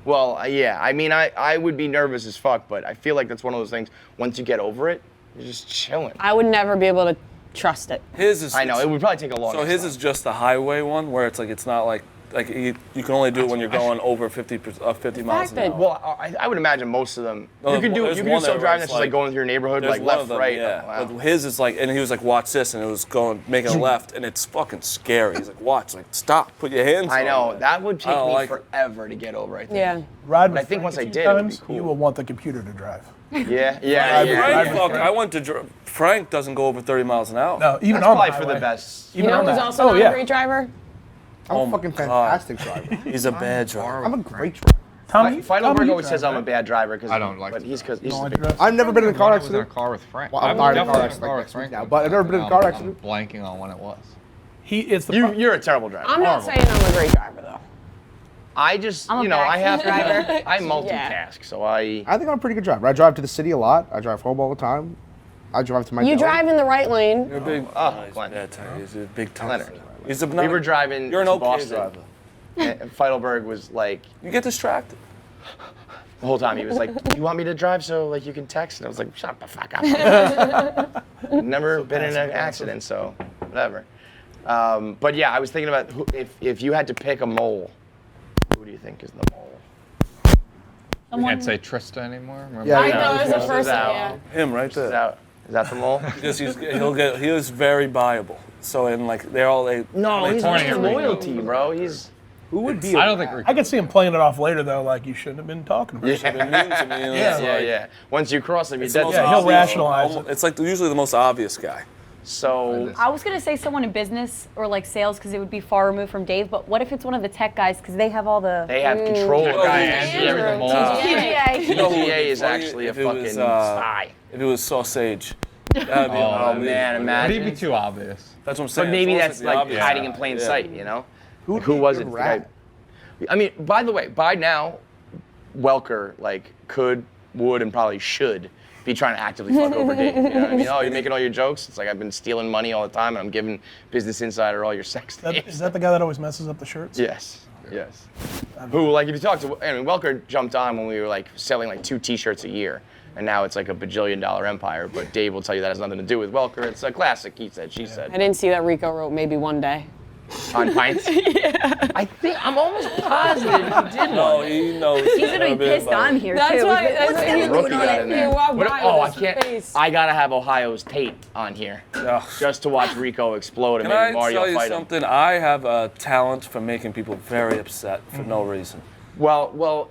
Well, yeah. I mean, I would be nervous as fuck, but I feel like that's one of those things. Once you get over it, you're just chilling. I would never be able to trust it. His is. I know it would probably take a long. So his is just the highway one, where it's like it's not like you can only do it when you're going over 50 miles an fact that- hour. Well, I would imagine most of them. No, you can do there's you can one do that self-driving was that's just like going through your neighborhood, There's like one left, of them, right. Yeah. Oh, wow. But his is like, and he was like, watch this, and it was going, making a left, and it's fucking scary. He's like, watch, like stop, put your hands. I on know it. that would I take don't me like it. forever to get over. I think. Yeah. Ride But with I think Frank once a I few did, it would be times, cool. you will want the computer to drive. I went to Frank doesn't go over 30 miles an hour. No, even That's on the probably for the highway. best. You know on who's that. also Oh, not yeah. a great driver? I'm Oh a my fucking God. fantastic driver. He's a bad driver. I'm a great driver. Tommy, Final Tommy, Berg you always drive, says I'm a right? bad driver because I don't like but to he's because he's You don't just like a to big- drive? I've never been in a car I was in a accident. car with Frank. Well, I'm not in a car definitely accident in a car like with Frank. now, but I've never been in a car I'm accident. blanking on when it was. It's the You're a terrible driver. I'm not saying I'm a great driver though. I just, I'm a I have to. backseat driver. I multitask, so I. I think I'm a pretty good driver. I drive to the city a lot. I drive home all the time. I drive to my You deli. drive in the right lane. You're a big. Oh, he's Glenn. a bad driver. He's a big time. Leonard. He's a. We were driving You're an to okay Boston. driver. And Feidelberg was like, You get distracted. the whole time he was like, "You want me to drive so like you can text?" And I was like, "Shut the fuck up." Never been in an accident, so whatever. But yeah, I was thinking about if you had to pick a mole, who do you think is the mole? Can't say Trista anymore. Remember? Yeah, I yeah. know as a Trista's person, out. yeah. Him right Is there. that the mole? Because he was very viable. So and like No, he's pointing Mr. at Rico. Loyalty, bro. He's Who would be? I don't think I could see him playing it off later though, like you shouldn't have been talking about it. been mean to me. And it's yeah, like- yeah. Once you cross him, you're it's the dead. most Yeah, he'll obvious- rationalize it. It's like usually the most obvious guy. So I was gonna say someone in business or like sales because it would be far removed from Dave. But what if it's one of the tech guys because they have all the they have control of Guy everything. Andrew, the mole. TGA? You know who would be PGA is funny? actually a If it was, fucking spy. If it was Sausage. That'd be Oh unbelievable. man, Would he be imagine. too obvious? That's what I'm saying. But maybe It's that's the like obvious hiding guy. in plain Yeah. sight, you know? Who'd Who be a was good it? rat? I mean, by the way, by now, Welker like would, and probably should be trying to actively fuck over Dave. You know what I mean? Oh, you're making all your jokes. It's like I've been stealing money all the time, and I'm giving Business Insider all your sex Is tapes. that the guy that always messes up the shirts? Yes. Yes. Who, like, if you talk to, I mean, Welker jumped on when we were like selling like 2 T-shirts a year, and now it's like a bajillion-dollar empire. But Dave will tell you that has nothing to do with Welker. It's a classic. He said, she I said. didn't see that Rico wrote maybe one day. On Pints. I think I'm almost positive he did No, one. he knows. He's gonna be pissed I'm here That's too. why. What's That's why going Rookie on? got in there. walked What- by oh, I with his can't. face. I gotta have Ohio's Tate on here Ugh. just to watch Rico explode and Can I maybe Mario tell you fight him. something? I have a talent for making people very upset for no reason. Well,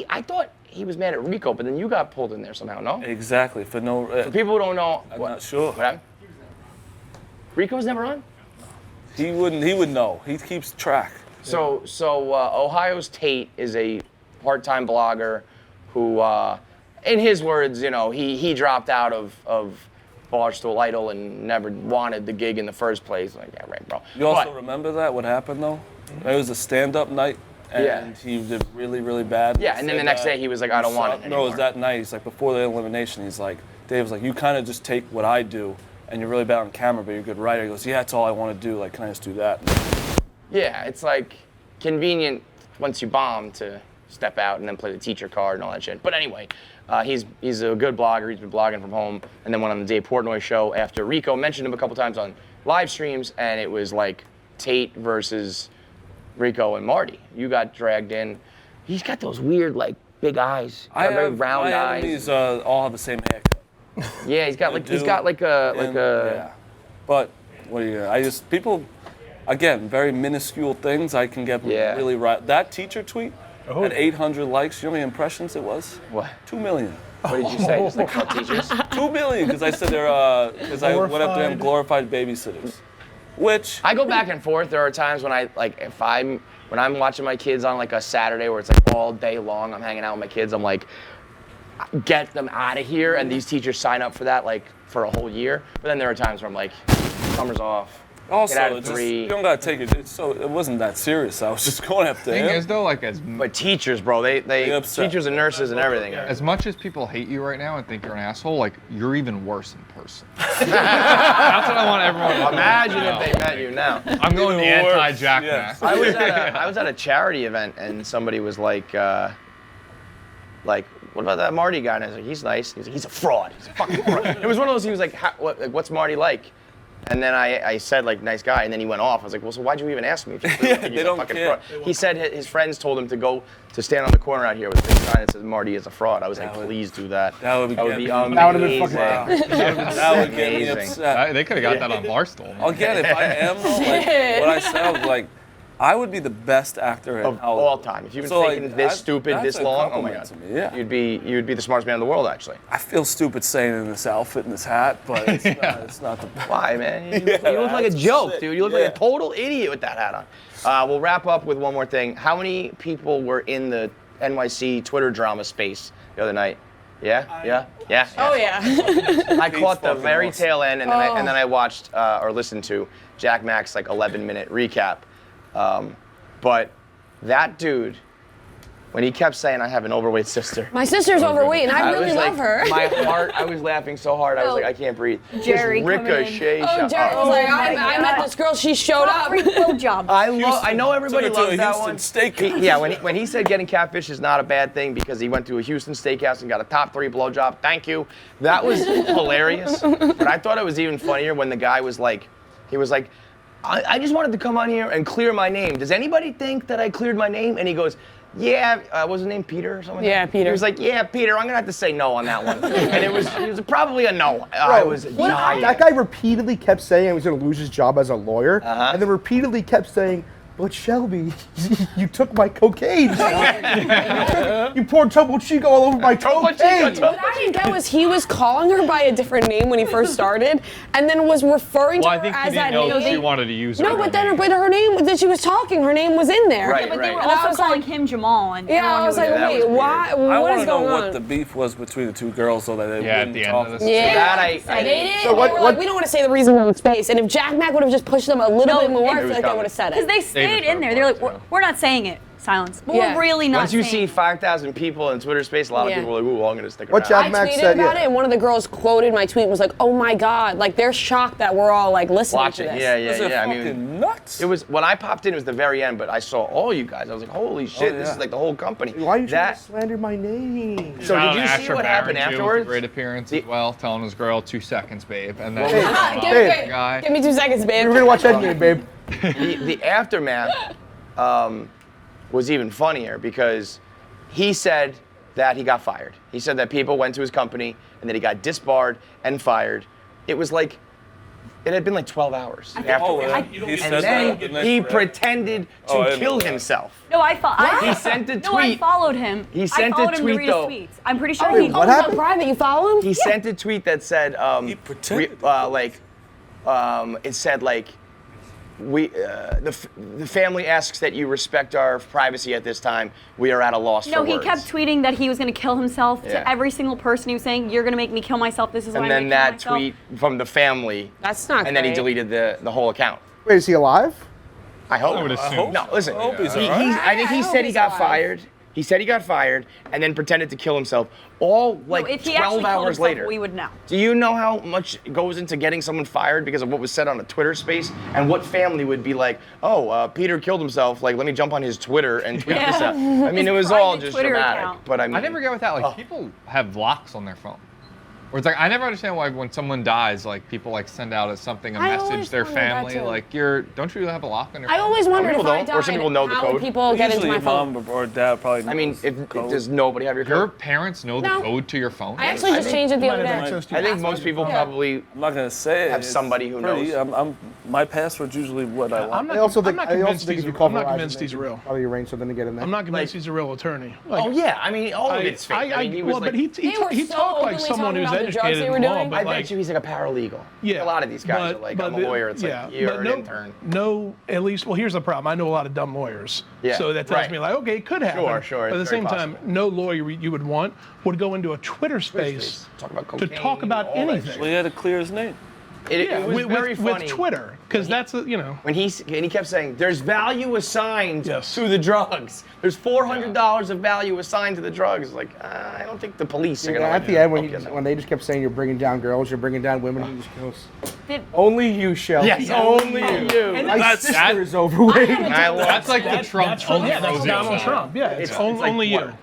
I thought he was mad at Rico, but then you got pulled in there somehow, no? Exactly, for no. For people who don't know, I'm not sure. What happened? Rico was never on. He wouldn't. He would know. He keeps track. So Ohio's Tate is a part-time blogger who, in his words, he dropped out of Barstool Idol and never wanted the gig in the first place. Like, yeah, right, bro. You also But- remember that? What happened though? It was a stand-up night, and Yeah. he did really, really bad. Yeah, and then the next day he was like, I don't want it No, it anymore. was that night. He's like, before the elimination, he's like, Dave was like, you kind of just take what I do, and you're really bad on camera, but you're a good writer. He goes, yeah, that's all I want to do. Like, can I just do that? Yeah, it's like convenient once you bomb to step out and then play the teacher card and all that shit. But anyway, he's a good blogger. He's been blogging from home, and then went on the Dave Portnoy show after Rico mentioned him a couple times on live streams, and it was like Tate versus Rico and Marty. You got dragged in. He's got those weird like big eyes. Very round my eyes. enemies all have the same haircut. Yeah, he's got like a. But what do you? People, again, very minuscule things. I can get really right. That teacher tweet had 800 likes. You know how many impressions it was? What? 2 million. What did you say? Just like cut teachers? 2 million because I said they're because I went up to them glorified babysitters. Which I go back and forth. There are times when when I'm watching my kids on like a Saturday where it's like all day long, I'm hanging out with my kids. I'm like, get them out of here. And these teachers sign up for that like for a whole year. But then there are times where I'm like, summer's off. also, get out at it's just, 3. you don't gotta take it. It wasn't that serious. I was just going after Thing him. is though, like But teachers, bro, they upset. teachers and nurses and everything. as much as people hate you right now and think you're an asshole, like you're even worse in person. That's what I want everyone to know. Imagine if they met you now. I'm going the Even worse, anti-Jack yes. Mac. I was at a charity event and somebody was like, what about that Marty guy? And I was like, he's nice. He was like, he's a fraud. He's a fucking fraud. It was one of those. He was like, what's Marty like? And then I said like, nice guy. And then he went off. I was like, well, so why'd you even ask me? If you really think he's they don't a fucking care. fraud? He said his friends told him to go to stand on the corner out here with a big sign that says Marty is a fraud. I was like, please do that. That would be amazing. That would have been fucking That would get me Amazing. upset. They could have got that on Barstool. Again, if I am though, like what I said, I was like, I would be the best actor in Of Hollywood. all time. If you've been So, thinking like, this stupid, that's this a long, oh my god, compliment to me, yeah. you'd be the smartest man in the world, actually. I feel stupid saying in this outfit and this hat, but it's not the best. Why, man? You look like a that's joke, sick. dude. You look like a total idiot with that hat on. We'll wrap up with one more thing. How many people were in the NYC Twitter drama space the other night? Yeah. Oh yeah. I caught the fucking very awesome. tail end, and then I watched or listened to Jack Mack's like 11-minute recap. But that dude, when he kept saying, "I have an overweight sister," My sister's overweight, and I really was love like, her. my heart, I was laughing so hard, I was like, I can't breathe. Jerry Just coming in. ricochet. Oh, Jerry was like, I met this girl. She showed up. Free blowjob. I know everybody Took her to loves a that Houston one. steakhouse. Yeah, when he said getting catfish is not a bad thing because he went to a Houston steakhouse and got a top 3 blowjob. Thank you. That was hilarious. But I thought it was even funnier when the guy was like, I just wanted to come on here and clear my name. Does anybody think that I cleared my name? And he goes, yeah, was his name Peter or something? Yeah, Peter. He was like, yeah, Peter, I'm gonna have to say no on that one. And it was probably a no. I was dying. That guy repeatedly kept saying he was going to lose his job as a lawyer, and then repeatedly kept saying, "But Shelby, you took my cocaine. You poured Topo Chico all over my cocaine." What I didn't get was he was calling her by a different name when he first started, and then was referring to Well, I her think he as that didn't know name. she wanted to use No, her but then name. her name that she was talking, her name was in there. Right, But they were right. And I also was calling like- him Jamal. And Yeah, everyone I was knew like, it. that wait, was why? I What want is to know going what on? the beef was between the two girls so that they Yeah, at wouldn't the end talk. of the Yeah, That I- they did. So They what- were what- like, we don't want to say the reason we're in space. And if Jack Mack would have just pushed them a little bit more, I feel was like they coming. would have said Because it. they stayed in there. They're like, we're not saying it. Silence. But Yeah. we're really not Once you saying see 5,000 people in Twitter space, a lot of Yeah. people were like, ooh, well, I'm gonna stick What around. Jack I Mack tweeted said, about yeah. it, and one of the girls quoted my tweet and was like, "Oh my God!" Like they're shocked that we're all like listening Watch to it. this. Yeah. Was it I fucking mean, nuts? it was when I popped in. It was the very end, but I saw all you guys. I was like, holy shit, this yeah. is like the whole company. Why are you trying that? to slander my name? So Shout did out you see Asher what happened Barron, too, with afterwards? a great appearance as well, telling his girl 2 seconds, babe, and then Hey, Give, Babe. me- guy. give me 2 seconds, babe. We're gonna watch Endgame, babe. The aftermath was even funnier because he said that he got fired. He said that people went to his company and that he got disbarred and fired. It was like, it had been like 12 hours Oh, afterwards. he And said that. then didn't they? he pretended Oh, I to didn't kill know that. himself. No, I He sent a No, I tweet. followed him. He I sent a followed him tweet, to read his though. tweets. I'm pretty sure Oh, he. he what was on happened? private. You follow him? He sent a tweet that said, He pretended. it said like, the family asks that you respect our privacy at this time. We are at a loss No, for he words. kept tweeting that he was going to kill himself Yeah. to every single person. He was saying, "You're going to make me kill myself. This is why And I'm then gonna kill that myself." tweet from the family. That's not And then he great. deleted the whole account. Wait, is he alive? I hope. I would assume. No, listen. I hope he's I alright. think he I said hope he he's got alive. fired. He said he got fired and then pretended to kill himself. All like if he 12 actually killed hours himself, later. we would know. Do you know how much goes into getting someone fired because of what was said on a Twitter space? And what family would be like, oh, Peter killed himself. Like, let me jump on his Twitter and tweet this out. I mean, it was all private just Twitter dramatic. account. But I mean, I never get with that. Like people have locks on their phone. Or it's like I never understand why when someone dies, like people like send out a I always message their wondered that family. too. Like don't you have a lock on your I phone? always wondered if people I don't, died, or some people know the how code. would people get into Usually my your phone? mom or dad probably. I mean, if knows. does nobody have your Your code? parents know the No. code to your phone? I actually just changed it the You other might have day. access to I your think most people probably I'm not gonna say it. have It's somebody who pretty- knows. My password's usually what I want. I also think I'm not I also convinced think he's if you a- call I'm not Verizon, convinced they he's could real. Probably arrange something to get in there. I'm not convinced he's a real attorney. Like, Oh yeah, I mean, all of it's fake. I mean, he was well, like, but he They were so talked like openly someone talking who's about the drugs educated they in were law, doing. but I like, bet you he's like a paralegal. yeah, A lot of these guys are like, I'm a lawyer. It's like, you're but an intern. No, at least, well, here's the problem. I know a lot of dumb lawyers. Yeah, So that tells right. me, like, okay, it could happen. Sure, But at the it's very same time, no lawyer you would want would go into a Twitter space Talk about to cocaine, talk about all that anything. shit. Well, he had to clear his name. It was very funny. with Twitter, because that's, When he kept saying, there's value assigned Yes. to the drugs. There's $400 of value assigned to the drugs. Like, I don't think the police are Yeah, going to at the end, when, get that. when they just kept saying you're bringing down girls, you're bringing down women, he just goes, Did- only you, Shell. Yes, only you. My sister is overweight. I love That's like the Trump. that's Donald episode. Trump. Yeah, it's, It's only like you. water.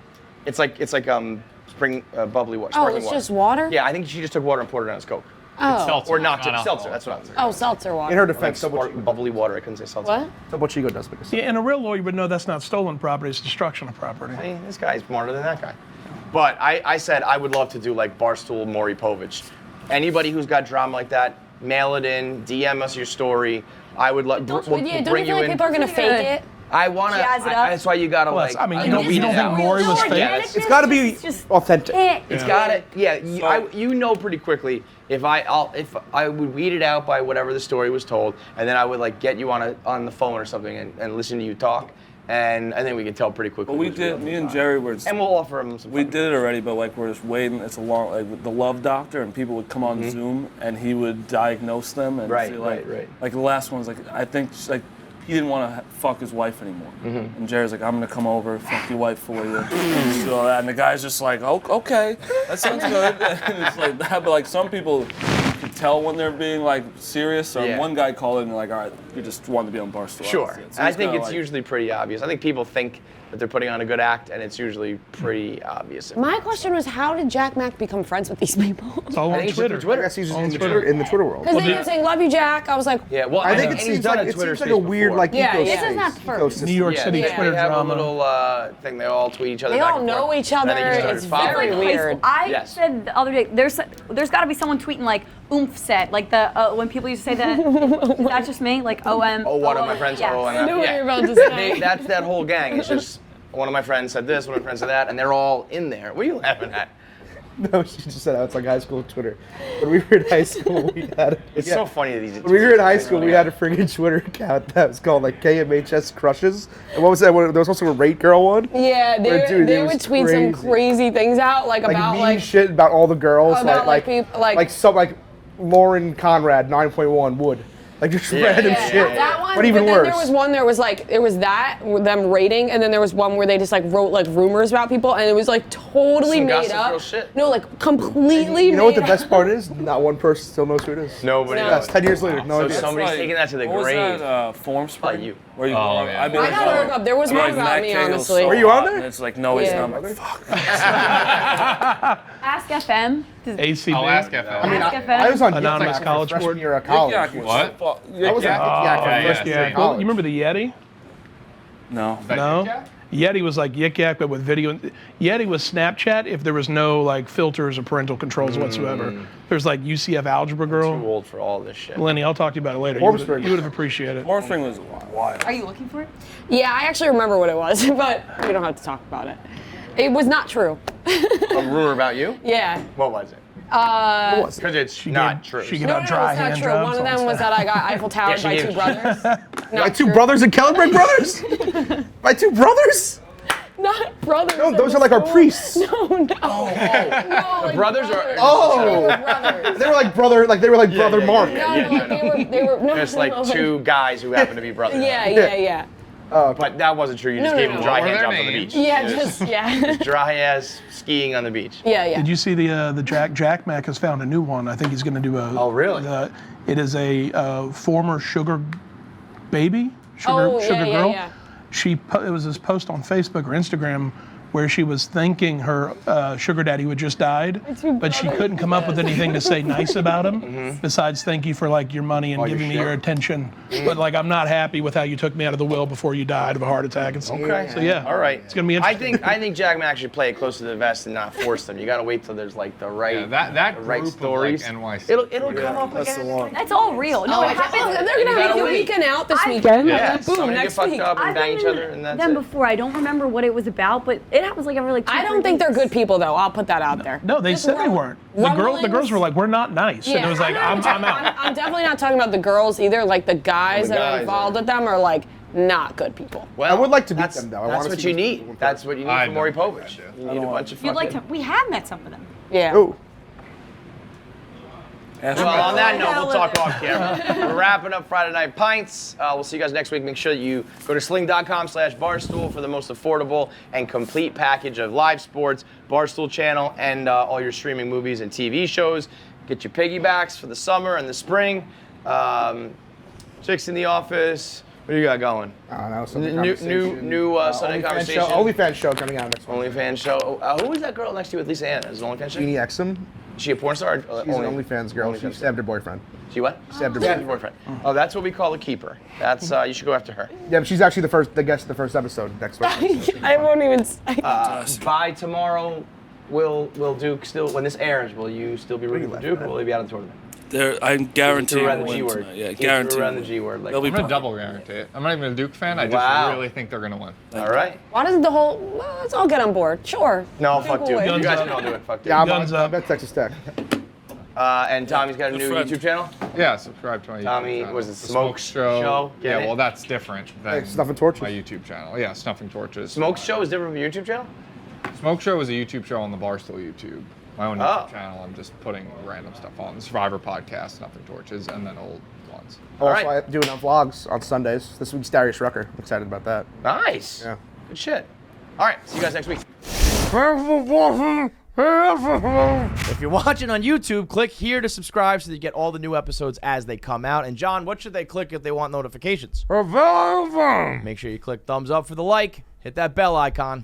It's like spring bubbly water. Oh, Sparkling it's water. just water? Yeah, I think she just took water and poured it on his Coke. Oh. Seltzer, Or not alcohol. seltzer. That's what I was saying. Oh, seltzer water. In her Like defense, bubbly water. I couldn't say seltzer. What? Double Chico does make a sense. Yeah, and a real lawyer would know that's not stolen property; it's destruction of property. Hey, this guy's smarter than that guy. But I said I would love to do like Barstool Maury Povich. Anybody who's got drama like that, mail it in, DM us your story. I would love Don't, we'll yeah, don't bring you feel you like in. people are gonna fake it? I wanna. Jazz it up? That's why you gotta Well, like. I mean, you you don't, weed you don't it think out. Maury was fake? Yeah, It's got to be authentic. It's got it. Yeah, you know pretty quickly if I would weed it out by whatever the story was told, and then I would like get you on the phone or something and listen to you talk, and I think we could tell pretty quickly. But we who's real did. and Me who's and not. Jerry were. Just, And we'll offer him some. we did it already, but like we're just waiting. It's a long, like the Love Doctor, and people would come on Zoom, and he would diagnose them and Right, say, like, right. like the last one's like I think like he didn't want to fuck his wife anymore, and Jerry's like I'm gonna come over, fuck your wife for you, and do all that, and the guy's just like, oh, okay, that sounds good. And it's like that, but like some people you can tell when they're being like serious. So Yeah. one guy called in and like, all right, we just wanted to be on Barstool. Sure. That's it. So I he's think kinda it's like- usually pretty obvious. I think people think that they're putting on a good act, and it's usually pretty obvious. My question was, how did Jack Mack become friends with these people? It's all I on think it's Twitter. just Twitter. I guess he's On in the Twitter. Twitter, in the Twitter world. Because they were saying, love you, Jack. I was like, Yeah, well, I think and it he's seems done like a it Twitter seems like a space weird before. like Yeah, eco this is space, not the first. ecosystem. New York Yeah, City they Twitter have drama. a little thing. They all tweet each other. They back all and know forth. each And other. then he just started It's following very them. weird. I Yes. said the other day, there's got to be someone tweeting like oomph set, like the when people used to say that. Is that just me? Like OM. Oh, one of my friends. Yes. Oh, I and knew what you were about to say. That's that whole gang. It's just one of my friends said this, one of my friends said that, and they're all in there. What are you laughing at? No, she just said it's like high school Twitter. When we were in high school, we had It's so funny that these. When we were in high school, we had a friggin' Twitter account that was called like KMHS Crushes. And what was that one? There was also a Rate Girl one. Yeah, Where, dude, they it would was tweet some crazy. crazy things out, like about mean like shit about all the girls. About, like, people- like- some like Lauren Conrad 9.1 would. Like just random Yeah, shit. that one. But even then worse. there was one. There was like it was that with them rating, and then there was one where they just like wrote like rumors about people, and it was like totally Some made Gossip up. Girl shit. No, like completely. You know what the made best up. part is? Not one person still knows who it is. Nobody No. knows. Yes, 10 years later, no So idea. somebody's Like, taking that to the what was grave. that, Form Spring? you. Where you Oh, go, yeah. I'd be I like, gotta look up. There was I'm one like, about Matt me, Cagle's honestly. so Were you on hot, there? And it's like, no, he's Yeah. not. I'm like, fuck. Ask FM. ACB. I'll ask FM. Ask FM. I was on Anonymous Yik Yak College for freshman Board. year of college. Yik Yak was What? so fu- I was on Yik Yak for yeah, freshman year yeah. of Well, college. you remember the Yeti? No. No. Yeti was like Yik Yak, but with video. Yeti was Snapchat if there was no like filters or parental controls whatsoever. There's like UCF Algebra Too Girl. old for all this shit. Lenny, I'll talk to you about it later. Form Spring. You would have appreciated it. Form Spring was wild. Are you looking for it? Yeah, I actually remember what it was, but we don't have to talk about it. It was not true. A rumor about you? Yeah. What was it? What was it? Because it's not true. She gave No, out no, dry it's not hand true. jobs. One of all them was stuff. that I got Eiffel Towered she by gave two it. brothers. My Not two true. brothers in Kellenberg brothers? My two brothers? Not brothers. No, in those the are like our school. priests. No, no. No, like brothers are- They Oh, were brothers. they were like brother, brother Mark. No, no, like they were no, Just like no, two guys who happen to be brothers. Yeah. But that wasn't true. You just gave him dry What were hand their jobs on the names? beach. Yeah, just yeah. Dry ass skiing on the beach. Yeah, yeah. Did you see the Jack Mac has found a new one? I think he's going to do a. Oh, really? It is a former sugar baby, Oh, yeah, sugar yeah, girl. yeah. It was this post on Facebook or Instagram where she was thanking her sugar daddy who had just died, but she couldn't come up with anything to say nice about him besides thank you for like your money and giving me your attention. But like I'm not happy with how you took me out of the will before you died of a heart attack. Okay. So yeah. All right. It's gonna be interesting. I think Jack Mack should play it close to the vest and not force them. You got to wait till there's like the right that the right group stories. of like NYC. It'll come up That's the again. one. That's all real. No, it happens. They're gonna gotta make you wait. weekend out this weekend. Yeah, Boom, somebody next get fucked week. up and I've bang been each other, and that's them it. before. I don't remember what it was about, but it happens like every like 2 I don't think they're good people though. I'll put that out there. No, they Just said they weren't. The rumblings. girls were like, we're not nice. And it was like, I'm out. I'm definitely not talking about the girls either. Like the guys The that are guys involved with them are like not good people. Well, I would like to meet that's, them, though. I That's wanna what see you those need. people in That's what you need I for know. Maury Povich. I You need a bunch of You'd like to. fucking. We have met some of them. Yeah. Ooh. Well, on that note, we'll talk off camera. We're wrapping up Friday Night Pints. We'll see you guys next week. Make sure that you go to sling.com/barstool for the most affordable and complete package of live sports, Barstool channel, and all your streaming movies and TV shows. Get your piggybacks for the summer and the spring. Chicks in the Office. What do you got going? No, Sunday New Conversation. Sunday OnlyFans Conversation. OnlyFans show coming out next week. OnlyFans show. Who was that girl next to you with Lisa Ann? Is it an OnlyFans show? Jeannie Exum. Is she a porn star? Or She's an OnlyFans girl. She OnlyFans stabbed her boyfriend. She what? Stabbed her Stabbed boyfriend. her boyfriend. Oh, that's what we call a keeper. That's you should go after her. Yeah, but she's actually the guest of the first episode next week. I won't even say. By tomorrow, will Duke still, when this airs, will you still be rooting for left, Duke, or man. will he be out of the tournament? I guarantee Threw you around will the G win word. tonight. Yeah, He guarantee. threw around the will. G word. Like, They'll be I'm gonna fine. double guarantee it. I'm not even a Duke fan. I just Wow. really think they're gonna win. all right. Why doesn't the whole? Well, let's all get on board. Sure. No, Duke fuck will Duke. win. You guys can all do it. Fuck Duke. Yeah, Guns I up. bet Texas Tech. And Tommy's got a new friend. YouTube channel. Yeah, subscribe to my YouTube Tommy, channel. was it The Smoke Show? Get Yeah, it? well, that's different than Like Snuffing Torches? my YouTube channel. Yeah, Snuffing Torches. Smoke Show is different from your YouTube channel? Smoke Show is a YouTube show on the Barstool YouTube. My own Oh. YouTube channel. I'm just putting random stuff on. The Survivor podcast, Snuffing Torches, and then old ones. Also, right. I'm doing vlogs on Sundays. This week's Darius Rucker. I'm excited about that. Nice. Yeah. Good shit. All right. See you guys next week. If you're watching on YouTube, click here to subscribe so that you get all the new episodes as they come out. And John, what should they click if they want notifications? Make sure you click thumbs up for the like, hit that bell icon.